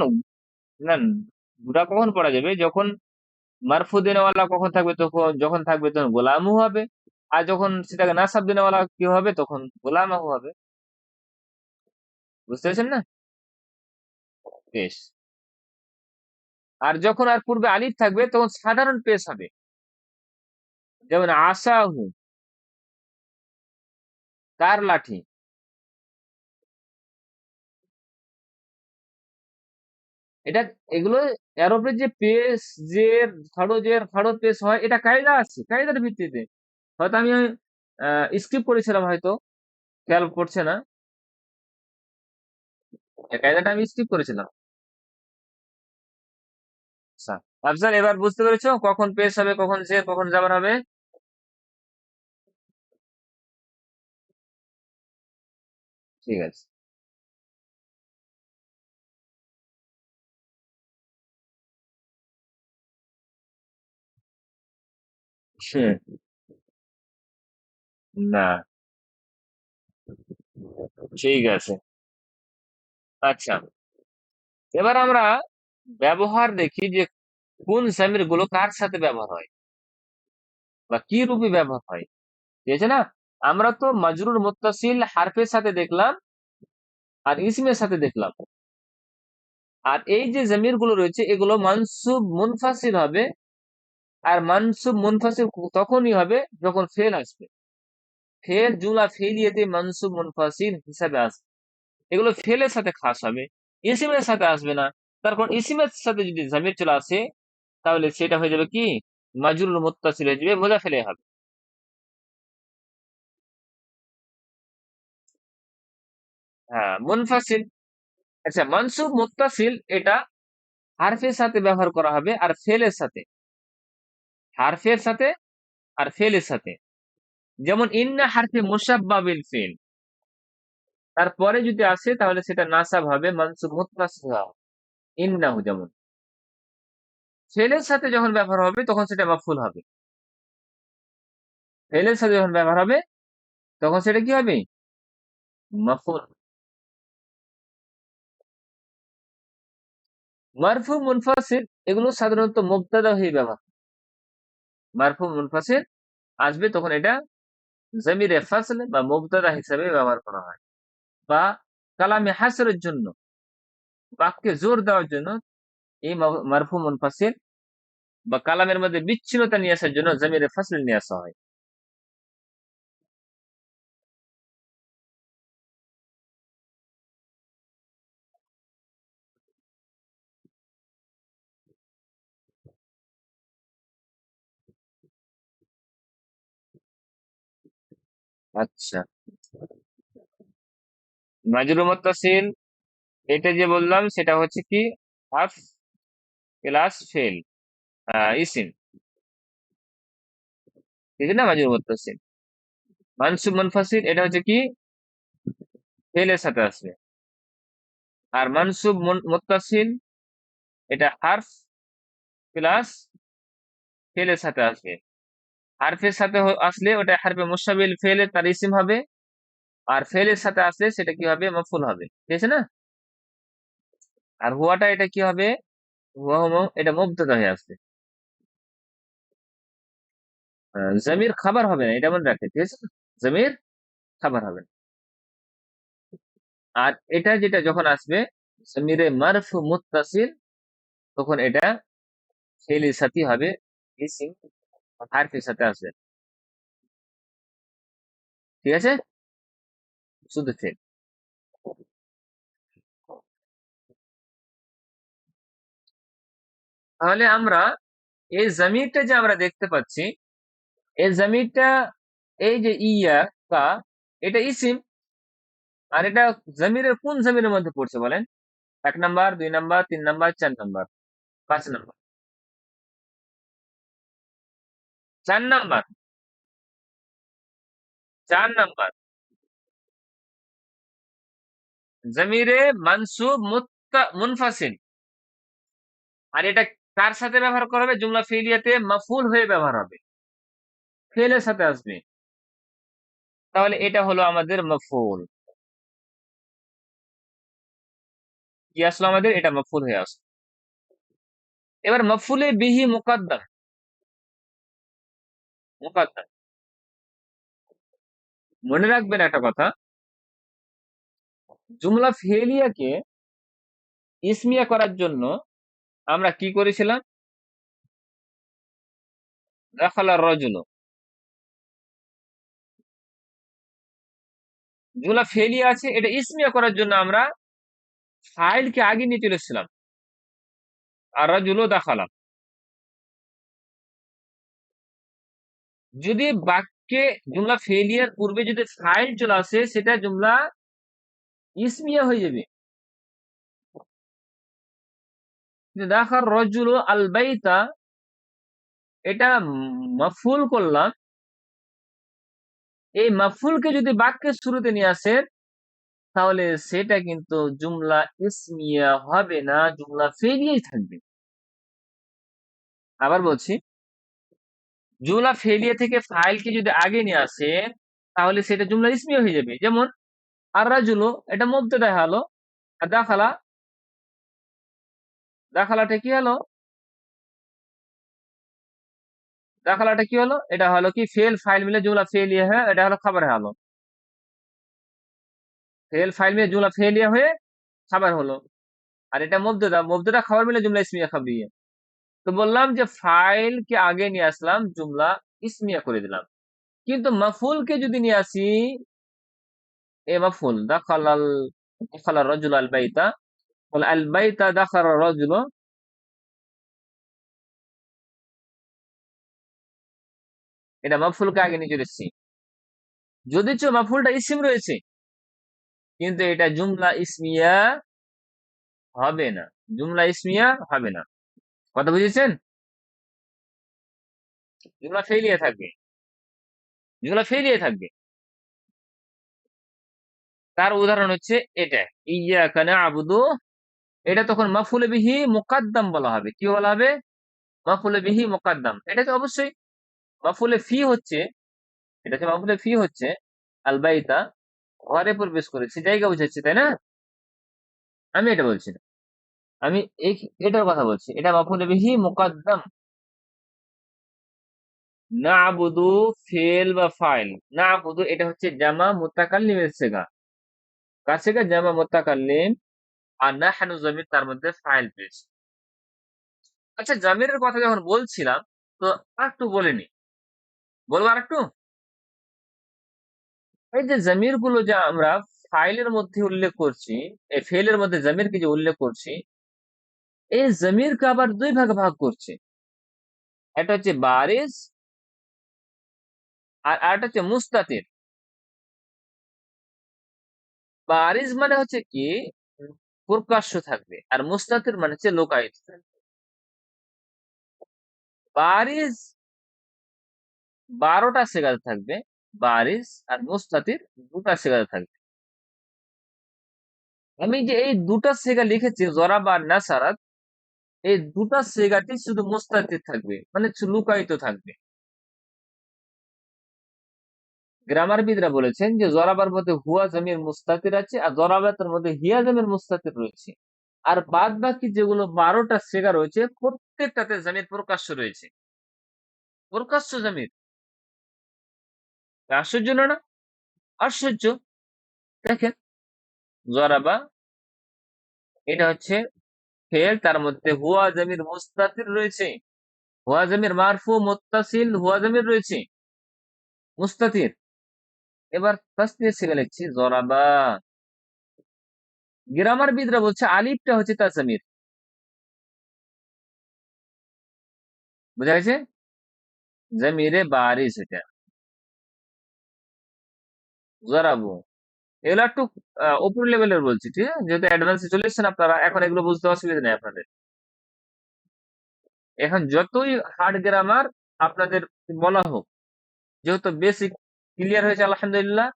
না, দুটা কখন পড়া যাবে? যখন মারফু দেনেওয়ালা কখন থাকবে? তখন যখন থাকবে তখন গোলামু হবে। আর যখন সেটাকে নাসাব দেনেওয়ালা কি হবে তখন গোলামাহু হবে। বুঝতে পেরেছেন না? পেশ। আর যখন আর পূর্বে আলিফ থাকবে তখন সাধারণ পেশ হবে। যেমন আসাহু, তার লাঠি। এটা এগুলো এরোপের যে পেশ, জের, খাড়ো খাড়ো পেশ হয়, এটা কায়দা আছে, কায়দার ভিত্তিতে। হয়তো আমি স্কিপ করেছিলাম, হয়তো খেয়াল করছে না, এই কায়দাটা আমি স্কিপ করেছিলাম। আচ্ছা, আফজাল, এবার বুঝতে পেরেছো কখন পেশ হবে, কখন জের, কখন জাবার হবে? ঠিক আছে। হুম। না, ঠিক আছে। আচ্ছা, এবার আমরা ব্যবহার দেখি যে কোন জামির গুলো কার সাথে ব্যবহার হয় বা কি রূপে ব্যবহার হয়, ঠিক আছে না? আমরা তো মাজরুর মুত্তাসিল হারফের সাথে দেখলাম আর ইসমের সাথে দেখলাম। আর এই যে জমির গুলো রয়েছে এগুলো মানসুব মুনফাসিল হবে। আর মানসুব মুনফাসিল তখনই হবে যখন ফেল আসবে। ফেল জুমলা ফেলিয়েতে মানসুব মুনফাসিল হিসাবে আসবে। এগুলো ফেলের সাথে খাস হবে, ইসিমের সাথে আসবে না। তার কারণ ইসিমের সাথে যদি জামির চলে আসে, তাহলে সেটা হয়ে যাবে কি, মাজরুল মুত্তাসিল হয়ে যাবে, মুজাফেলে হবে। হ্যাঁ, মুনফাসিল। আচ্ছা, মানসুব মুত্তাসিল এটা হারফের সাথে ব্যবহার করা হবে আর ফেলের সাথে, হারফের সাথে আর ফেলের সাথে। যেমন ইন্না হারফে মুসাব্বা বিল ফেল, তারপরে যদি আসে তাহলে সেটা নাসাব হবে, মানসুব মুত্তাসিল হবে। ইন্নাহু যেমন ফেলের সাথে যখন ব্যবহার হবে তখন সেটা মাফুল হবে। ফেলের সাথে যখন ব্যবহার হবে তখন সেটা কি হবে, মাফুল। মারফু মুনফাসিল এগুলো সাধারণত মুবতাদা হয়ে ব্যবহার হয়। মারফু মুনফাসিল আসবে তখন এটা জমিরে ফাসল বা মুবতাদা হিসাবে ব্যবহার করা হয়। বা কালামে হাসরের জন্য, বাক্যে জোর দেওয়ার জন্য এই মারফু মুনফাসিল বা কালামের মধ্যে বিচ্ছিন্নতা নিয়ে আসার জন্য জমিরে ফাসল নিয়ে আসা হয়। আচ্ছা, মাজরুর মুত্তাসিল এটা যে বললাম সেটা হচ্ছে কি, হাফ প্লাস ফেল, ইসিম, ঠিক আছে না? মাজরুর মুত্তাসিল। মানসুব মুনফাসিল এটা হচ্ছে কি, ফেলের সাথে আসবে। আর মানসুব মুত্তাসিল এটা হারফ প্লাস ফেলের সাথে আসবে। হারফের সাথে আসলে ওটা হারফে মুশাবিল ফেলে তার ইসিম হবে। আর ফেলের সাথে আসলে সেটা কি হবে, মফুল হবে, ঠিক আছে না? আর হুয়াটা এটা কি হবে, হুয়া এটা মুবতাদা হয়ে আসবে। জমির খাবার হবে না, এটা মনে রাখে, ঠিক আছে না? জমির খাবার হবে না। আর এটা যেটা যখন আসবে জমিরে মারফু মুত্তাসিল, তখন এটা ফেলের সাথে হবে, ইসিম হারফের সাথে আসবে, ঠিক আছে? শুধু ফেল। তাহলে আমরা এই জমিরটা যে আমরা দেখতে পাচ্ছি, এই জমিরটা, এই যে ইয়া কা, এটা ইসিম। আর এটা জমিরের কোন জমিরের মধ্যে পড়ছে বলেন? 1 number, 2 number, 3 number, 4 number, 5 number? 4 number. 4 number জমিরে মানসুব মুনফাসিল। আর এটা কার সাথে ব্যবহার করা হবে, জুমলা ফেলিয়াতে মাফুল হয়ে ব্যবহার হবে, ফেলের সাথে আসবে। তাহলে এটা হলো আমাদের মফুল। কি আসলো আমাদের, এটা মফুল হয়ে আসলো। এবার মফুলে বিহি মুকাদ্দাম, মুকাদ্দাম। মনে রাখবেন একটা কথা, জুমলা ফেলিয়াকে ইসমিয়া করার জন্য আমরা কি করেছিলাম, দাখালার রজুল, জুমলা ফেলিয়া আছে এটা ইসমিয়া করার জন্য আমরা ফাইলকে আগে নিয়ে চলে এসেছিলাম। আর রাজুলু দাখালা। যদি বাক্যে জুমলা ফেলিয়ার পূর্বে যদি ফাইল চলে আসে, সেটা জুমলা ইসমিয়া হয়ে যাবে। দাখাল রাজুলু আল বাইতা, এটা মাফুল করলাম, এই মাফুলকে যদি বাক্যের শুরুতে নিয়ে আসেন, তাহলে সেটা কিন্তু জুমলা ইসমিয়া হবে না, জুমলা ফেলিয়াই থাকবে। আবার বলছি, জুমলা ফেলিয়া থেকে ফাইলকে যদি আগে নিয়ে আসেন, তাহলে সেটা জুমলা ইসমিয়া হয়ে যাবে। যেমন আর রাজুলু, এটা মুবতাদা হলো, আর দাখালা, দাখালাটা কি হলো, দাখালাটা কি হলো, এটা হলো কি ফেল ফাইল মিলে জুমলা ফেলিয়া হয়ে এটা হলো খাবার হলো। ফেল ফাইল মিলে জুমলা ফেলিয়া হয়ে খাবার হলো। আর এটা মুবতাদা, মুবতাদা খাবার মিলে জুমলা ইসমিয়া খাবরিয়া। তো বললাম যে ফাইল কে আগে নিয়ে আসলাম, জুমলা ইসমিয়া করে দিলাম। কিন্তু মাফুলকে যদি নিয়ে আসি, এ মাফুল দাখালাল, দাখালা রাজুল আল বাইতা, বলে আল বাইতা দাখালা রাজুল, এটা মাফুলকে আগে নিয়ে চলে এসেছি। যদিচ মাফুলটা ইসিম রয়েছে, কিন্তু এটা জুমলা ইসমিয়া হবে না, জুমলা ইসমিয়া হবে না। কথা বুঝেছেন? জুমলা ফেলিয়ে থাকবে, জুমলা ফেলিয়ে থাকবে। তার উদাহরণ হচ্ছে এটা, ইয়াকা না'বুদু, এটা তখন মাফুলে বিহি মুকাদ্দাম বলা হবে। কি বলা হবে? মাফুলে বিহি মুকাদ্দাম। এটা তো অবশ্যই মাফুলে ফি হচ্ছে, এটা হচ্ছে মাফুলে ফি হচ্ছে আল বাইতা, ঘরে প্রবেশ করেছে, জায়গা বুঝাচ্ছে, তাই না? আমি এটা বলছি না, আমি এই এটার কথা বলছি, এটা মাফুলে বিহি মুকাদ্দাম। না'বুদু ফেল বা ফাইল, না'বুদু এটা হচ্ছে জামা মুতাকাল্লিমের সিগা, কার সিগা? জামা মুতাকাল্লিম। আর নাহনু জমির, তার মধ্যে ফাইল পেয়েছে। আচ্ছা, জামিরের কথা যখন বলছিলাম, তো আরেকটু বলে নি, বলবো আরেকটু। এই যে জামির গুলো যে আমরা ফাইলের মধ্যে উল্লেখ করছি, এই ফেলের মধ্যে জামিরকে যে উল্লেখ করছি, এই জামিরকে আবার দুই ভাগে ভাগ করছে। একটা হচ্ছে বারিজ, আর আরেকটা হচ্ছে মুস্তাতির। বারিজ মানে হচ্ছে কি প্রকাশ্য থাকবে, আর মুস্তাতির মানে হচ্ছে লোকায়িত থাকবে। বারিজ 12টা সেগাতে থাকবে, বারিজ আর মুস্তাতির 2টা সেগাতে থাকবে। আমি যে এই দুটা সেগা লিখেছি জরাব আর নাসারাত, এই দুটা সেগাতেই শুধু মুস্তাতির থাকবে, মানে লুকায়িত থাকবে। গ্রামারবিদরা বলেছেন যে জরাবার মধ্যে হুয়া জমির মুস্তাতির আছে, আর জরাবাতের মধ্যে হিয়া জমির মুস্তাতির রয়েছে। আর বাদ বাকি যেগুলো 12টা সেগা রয়েছে, প্রত্যেকটাতে জমির প্রকাশ্য রয়েছে, প্রকাশ্য জমির। আশ্চর্য না? না আশ্চর্য। দেখেন, জরাবা এটা হচ্ছে ফেল, তার মধ্যে হুয়া জমির মুস্তাতির রয়েছে, হুয়া জমির মারফু মুত্তাসিল হুয়া জমির রয়েছে, মুস্তাতির। এবার তাসনিয়া সিগা লিখছি জরাবা। গ্রামারবিদরা বলছে আলিফটা হচ্ছে তাসমির। বুঝা গেছে? জমিরে বারিস এটা, জরাবু। এগুলো একটু উপর লেভেলের বলছি, ঠিক আছে? যেহেতু অ্যাডভান্সে চলে এসেছেন আপনারা, এখন এগুলো বুঝতে অসুবিধা নেই আপনাদের। এখন যতই হার্ড গ্রামার আপনাদের বলা হোক, যেহেতু বেসিক ক্লিয়ার হয়েছে আলহামদুলিল্লাহ,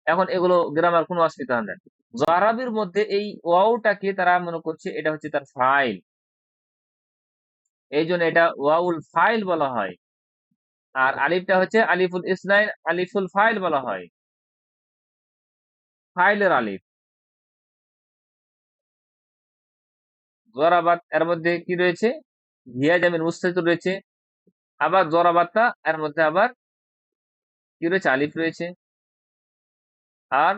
এখন এগুলো গ্রামার কোনো অসুবিধা নেই। জরাবির মধ্যে এই ওয়াওটাকে তারা মনে করছে এটা হচ্ছে তার ফাইল, এই জন্য এটা ওয়াউল ফাইল বলা হয়। আর আলিফটা হচ্ছে আলিফুল ইসনাইন, আলিফুল ফাইল বলা হয়, ফাইলের আলিফ। জরাবাত এর মধ্যে কি রয়েছে? হিয়া জামির মুস্তাতির রয়েছে। আবার জরাবাতটা এর মধ্যে আবার কি রয়েছে? আলিফ রয়েছে। আর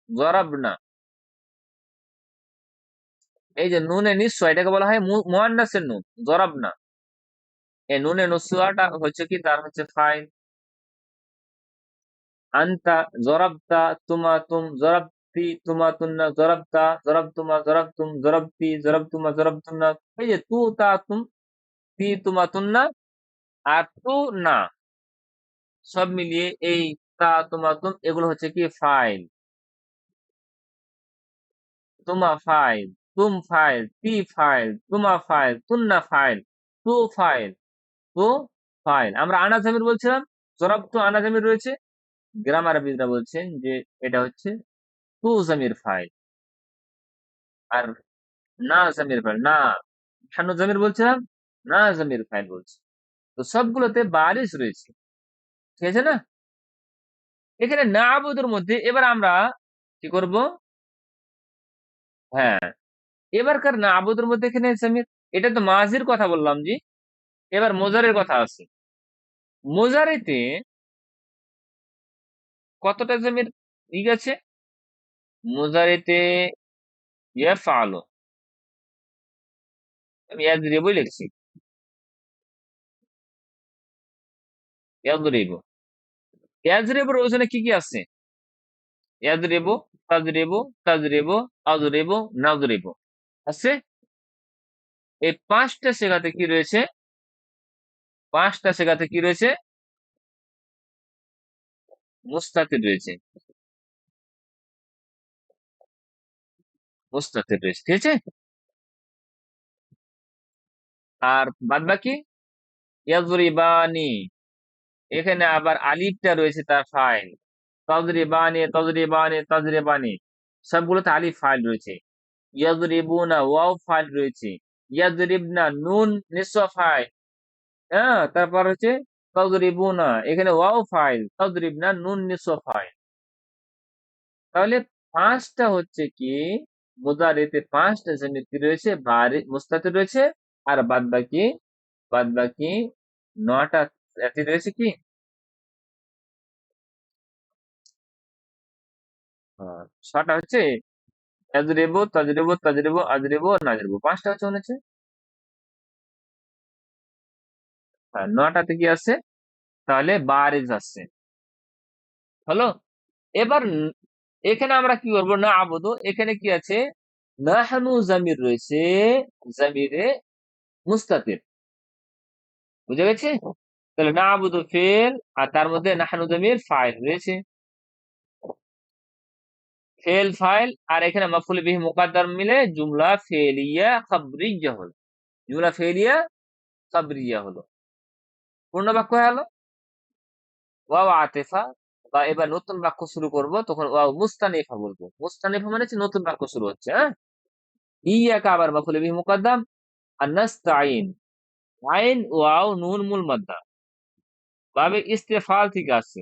জরাবনা, এই যে নুনে নিশ্চয়, এটাকে বলা হয় মুয়ান্নাসের নুন, জরাবনা। এই নুনে নুসওয়াটা হচ্ছে কি, তার হচ্ছে ফাইল। আনতা, জরাবতা, তুমা, তুম, জরাব, তুমা তুন্না, জরাবতা, জরাবতুমা, জরাবতুম, জরাবতি, জরাবতুমা, জরাবতুন্না। এই যে তু তা তুম, তুমা তুন্না আর তু না, সব মিলিয়ে এই তা তুমা তুম এগুলো হচ্ছে কি ফাইল। তুমা ফাইল, তুম ফাইল, তি ফাইল, তুমা ফাইল, তুন্না ফাইল, তু ফাইল, তু ফাইল। আমরা আনা জামির বলছিলাম, জরাবতু আনা জামির রয়েছে। গ্রামারবিদরা বলছেন যে এটা হচ্ছে তু জামির ফাইল। আর না জামির ফাইল না, শানু জামির বলছিলাম, না জামির ফাইল বলছি। তো সবগুলোতে বারিশ রয়েছে, ঠিক আছে না? এখানে না আবুদের মধ্যে এবার আমরা কি করব? হ্যাঁ, এবারকার না আবুদের মধ্যে এখানে জামির, এটা তো মাজির কথা বললাম জি। এবার মোজারের কথা আছে। মোজারেতে কতটা জামির ঠিক আছে? মোজারেতে ইয়াফআলু, আমি ইয়াজরিবু লিখছি, ইয়াজরিবু। ইয়াজরিবুর ওজনে কি কি আছে? ইয়াজরিবু, তাজরিবু, তাজরিবু, আজরিবু, নাজরিবু আছে। এই ৫ টা সিগাতে কি রয়েছে? ৫ টা সিগাতে কি রয়েছে? মুস্তাতির রয়েছে, মুস্তাতির রয়েছে, ঠিক আছে? আর বাদবাকি ইয়াজরিবানি, এখানে আবার আলিফটা রয়েছে তার ফাইল। তাজরিবানি, তাজরিবানি, তাজরিবানি সবগুলোতে আলিফ ফাইল রয়েছে। ইয়াজরিবুনা ওয়াও ফাইল রয়েছে। ইয়াজরিবনা নুন নিসফ ফাইল। হ্যাঁ, তারপর হচ্ছে তাজরিবুনা, এখানে ওয়াও ফাইল, তাজরিবনা নুন নিসফ ফাইল। তাহলে ৫ টা হচ্ছে কি মুদারিতে ৫ টা জামির কি রয়েছে? বারি মুস্তাতির রয়েছে। আর বাদবাকি ৯ টা এতি রয়েছে কি? ৬ টা হচ্ছে ইয়াজরিবু, তাজরিবু, তাজরিবু, আজরিবু, নাজরিবু। ৫ টা হচ্ছে মনে হচ্ছে। হ্যাঁ, ৯ টাতে কি আছে? তাহলে বারিজ আছে। হলো? এবার এখানে আমরা কি করবো? না আবুদু, এখানে কি আছে? নাহনু জামির রয়েছে, জামিরে মুস্তাতির। বুঝে গেছে? তাহলে না আবুদু ফেল, আর তার মধ্যে নাহনু জামির ফাইল রয়েছে। ফেল ফাইল আর এখানে মাফউল বিহি মুকদ্দার মিলে জুমলা ফেলিয়া খাবরিয়া হলো। জুমলা ফেলিয়া খাবরিয়া হলো, পূর্ণ বাক্য হয়ে গেল। ওয়াও আতিফা, বা এবার নতুন বাক্য শুরু করব, তখন ওয়াও মুস্তানিফা বলবো। মুস্তানিফা মানে হচ্ছে নতুন বাক্য শুরু হচ্ছে। হ্যাঁ, ইয়াকা আবার মাফউল বিহি মুকদ্দাম, আর নাস্তাইন আইন ওয়াও নুন মূল মাদ্দা, বাবে ইস্তেফাল থেকে আসছে।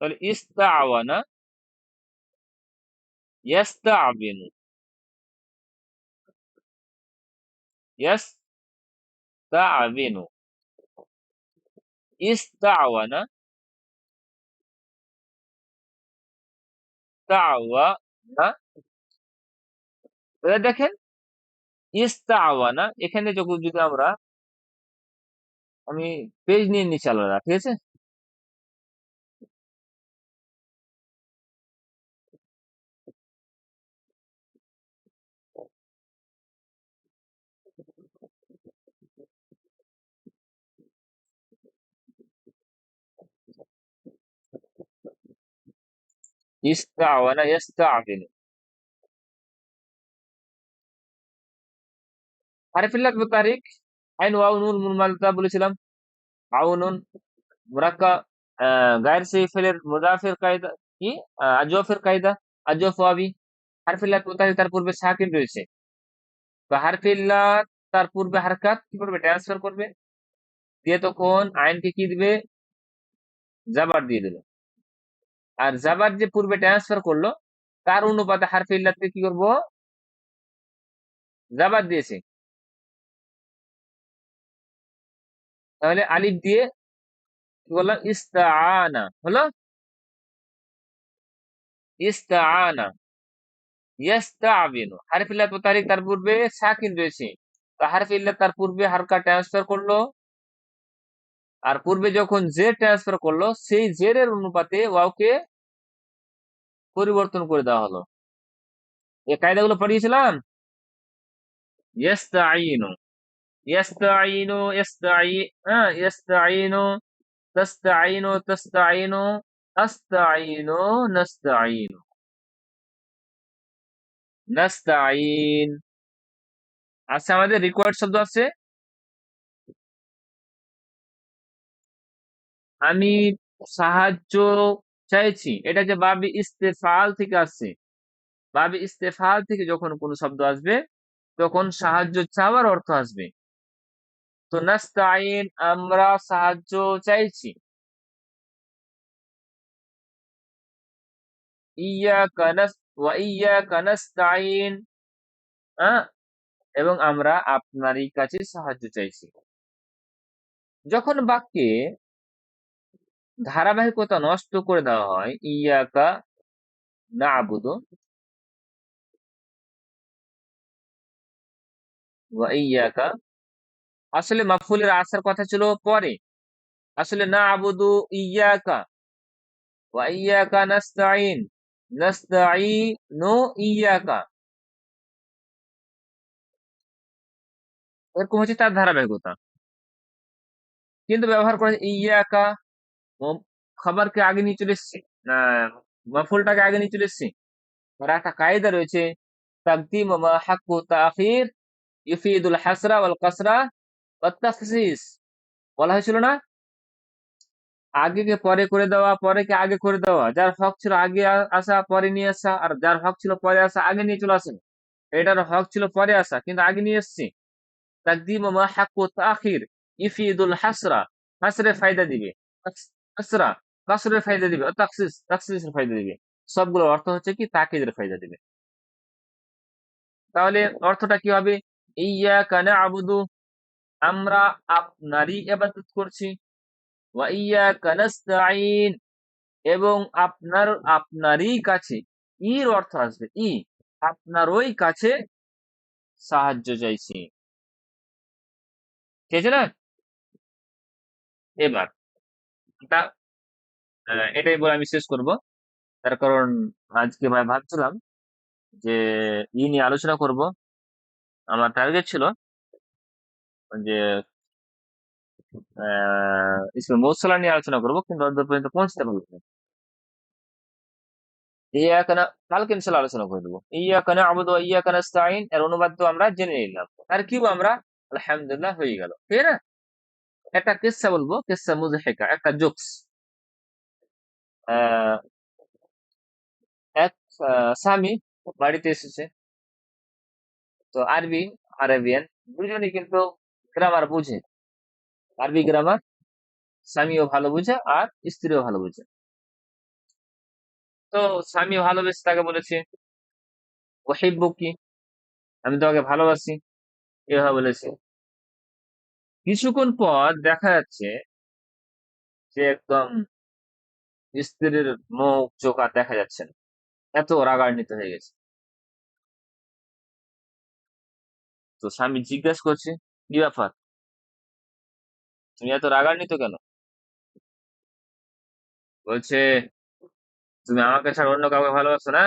তাহলে ইস্তাআওয়ানা, ইয়াস্তাআবিনু, ইয়াস্তাআবিনু, ইস্তাআওয়ানা, তাআওয়ানা। এবার দেখেন ইস্তাআওয়ানা, এখানে যখন যদি আমরা, আমি পেজ নিয়ে নিচে আলাদা, ঠিক আছে? ইস্তাআওয়ানা ইয়াস্তাআবিনু। হারফিল্লাত মুতাহারিক আইন ওয়াও নুন মূল মাদ্দা বলেছিলাম। আউনুন মুরাক্কাব, গায়ের সে ফেলের মুজাফের কায়দা কি? আজওয়াফের কায়দা, আজওয়াফ ওয়াবি। হারফিল্লাত মুতাহারিক তার পূর্বে সাকিন রয়েছে, তো হারফিল্লাত তার পূর্বে হারকাত কি করবে? ট্রান্সফার করবে, দিয়ে তখন আইনকে কি দিবে? জাবার দিয়ে দিল। আর জাবার যে পূর্বে ট্রান্সফার করলো, তার অনুপাতে হারফে ইল্লাতকে কি করব? জাবার দিয়েছে। তাহলে আলিফ দিয়ে কি বললাম? ইস্তাআনা হলো, ইস্তাআনা, ইয়াস্তাআবিনু। হারফে ইল্লাত মুতাহারিক তার পূর্বে সাকিন রয়েছে, তো হারফে ইল্লাত তার পূর্বে হারকা ট্রান্সফার করলো, আর পূর্বে যখন জের ট্রান্সফার করলো, সেই জেরের অনুপাতে ওয়াওকে পরিবর্তন করে দেওয়া হলো। এই কায়দাগুলো পড়িয়েছিলাম। ইস্তাঈনু, ইস্তাঈনু, হ্যাঁ, ইস্তাঈনু, তাস্তাঈনু, তাস্তাঈনু, আস্তাঈনু, নাস্তাঈনু, নাস্তাঈন। আচ্ছা, আমাদের রিকোয়ার্ড শব্দ আছে। আমি সাহায্য চাইছি, এটা যে বাবে ইস্তেফাল থেকে আসছে। বাবে ইস্তেফাল থেকে যখন কোন শব্দ আসবে তখন সাহায্য চাওয়ার অর্থ আসবে। তো নাস্তাইন, আমরা সাহায্য চাইছি। ইয়াকা ওয়া ইয়াকা নাস্তাইন, হ্যাঁ, এবং আমরা আপনারই কাছে সাহায্য চাইছি। যখন বাক্যে ধারাবাহিকতা নষ্ট করে দেওয়া হয়, ইয়াকা না'বুদু ওয়া ইয়াকা, আসলে মাফউলের আসার কথা ছিল পরে। আসলে না'বুদু ইয়াকা ওয়া ইয়াকা নাস্তাইন, নাস্তাইনু ইয়াকা, এরকম হচ্ছে তার ধারাবাহিকতা। কিন্তু ব্যবহার করে ইয়াকা, খাবারকে আগে নিয়ে চলে এসছে, আহ, মাফুলটাকে আগে নিয়ে চলে এসছে। আর একটা কায়দা রয়েছে, তাকদিম মা হাক্কু তাখির ইউফিদুল হাসরা ওয়াল কাসরা ওয়াত তাখসিস। বলা হয়েছিল না, আগেকে পরে করে দেওয়া, পরেকে আগে করে দেওয়া। যার হক ছিল আগে আসা পরে নিয়ে আসা, আর যার হক ছিল পরে আসা আগে নিয়ে চলে আসেন। এটার হক ছিল পরে আসা কিন্তু আগে নিয়ে এসছে। তাকদিম মা হাক্কু তাখির ইউফিদুল হাসরা, হাসরের ফায়দা দিবে। কাসরা, কাসরের ফায়দা দিবে। তাখসিস, তাখসিসের ফায়দা দিবে। সবগুলোর অর্থ হচ্ছে কি তাকিদের ফায়দা দিবে। তাহলে অর্থটা কি হবে? ইয়াকা না'বুদু, আমরা আপনারই ইবাদত করছি। ওয়া ইয়াকা নাস্তাঈন, এবং আপনারই কাছে, ইর অর্থ আসবে ই, আপনারই কাছে সাহায্য চাইছি। ঠিক আছে না? এবার এটা, এটাই বলে আমি শেষ করব। তার কারণ আজকে ভাবছিলাম যে নিয়ে আলোচনা করব। আমার টার্গেট ছিল যে ইসমে মৌসুলা নিয়ে আলোচনা করব, কিন্তু অদ্য পর্যন্ত পৌঁছতে পারলাম না। ইয়াকা না, কালকে ইনশাআল্লাহ আলোচনা করে দেবো। ইয়াকা না'বুদু ওয়া ইয়াকা নাস্তাঈন এর অনুবাদ তো আমরা জেনে নিলাম। আর কি আমরা আলহামদুলিল্লাহ হয়ে গেল, ঠিক না? একটা কিসসা বলবো, কিসসা মুজহিকা, একটা জোকস। আহ, এক স্বামী বাড়িতে এসেছে। তো আরবি, আরবিয়ান দুজনই কিন্তু গ্রামার বুঝে। আরবি গ্রামার স্বামীও ভালো বুঝে আর স্ত্রীও ভালো বুঝে। তো স্বামী ভালোবেসে তাকে বলেছে উহিব্বুকি, আমি তোমাকে ভালোবাসি, এভাবে বলেছে। কিছুক্ষণ পর দেখা যাচ্ছে যে একদম স্ত্রীর মুখ চোখ আর দেখা যাচ্ছে না, এত রাগান্বিত হয়ে গেছে। তো স্বামী জিজ্ঞেস করছে, কি ব্যাপার, তুমি এত রাগান্বিত কেন? বলছে, তুমি আমাকে ছাড়া অন্য কাউকে ভালোবাসো না?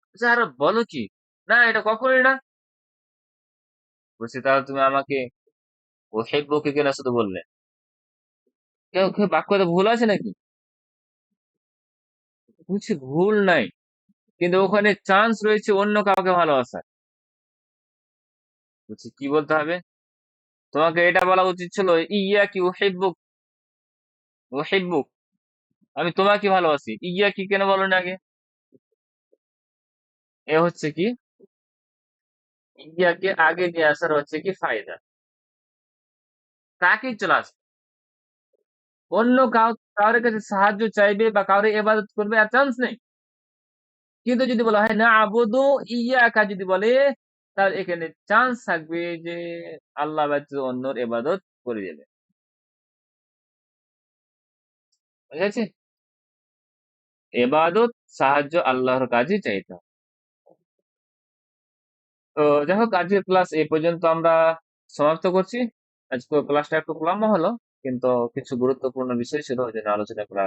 বলছে, আরে বলো কি, না এটা কখনোই না। বলছে, তাহলে তুমি আমাকে ওহিব্বুকে কেন শুধু বললে? কেউ কেউ বাক্যতে ভুল আছে নাকি? বলছি ভুল নাই, কিন্তু ওখানে চান্স রয়েছে অন্য কাউকে ভালোবাসার। বলছি কি বলতে হবে? তোমাকে এটা বলা উচিত ছিল, ইয়া কি ওহিব্বুক, ওহিব্বুক, আমি তোমাকে ভালোবাসি, ইয়া কি কেন বলো না আগে? এ হচ্ছে কি, ইয়াকে আগে নিয়ে আসার হচ্ছে কি ফায়দা। তাকেই চলে আসবে, অন্য কারোর কাছে সাহায্য চাইবে বা কাউরে ইবাদত করবে আর চান্স নেই। কিন্তু যদি বলা হয় না আবুদু ইয়াকা, যদি বলে, তাহলে এখানে চান্স থাকবে যে আল্লাহ ব্যতীত অন্যর ইবাদত করে দেবে। বুঝা গেছে? ইবাদত, সাহায্য আল্লাহর কাছে চাইতে হবে। তো যাই হোক, আজকের ক্লাস এই পর্যন্ত আমরা সমাপ্ত করছি। আজকে ক্লাসটা একটু লম্বা হলো, কিন্তু কিছু গুরুত্বপূর্ণ বিষয় ছিল ওই জন্য আলোচনা করা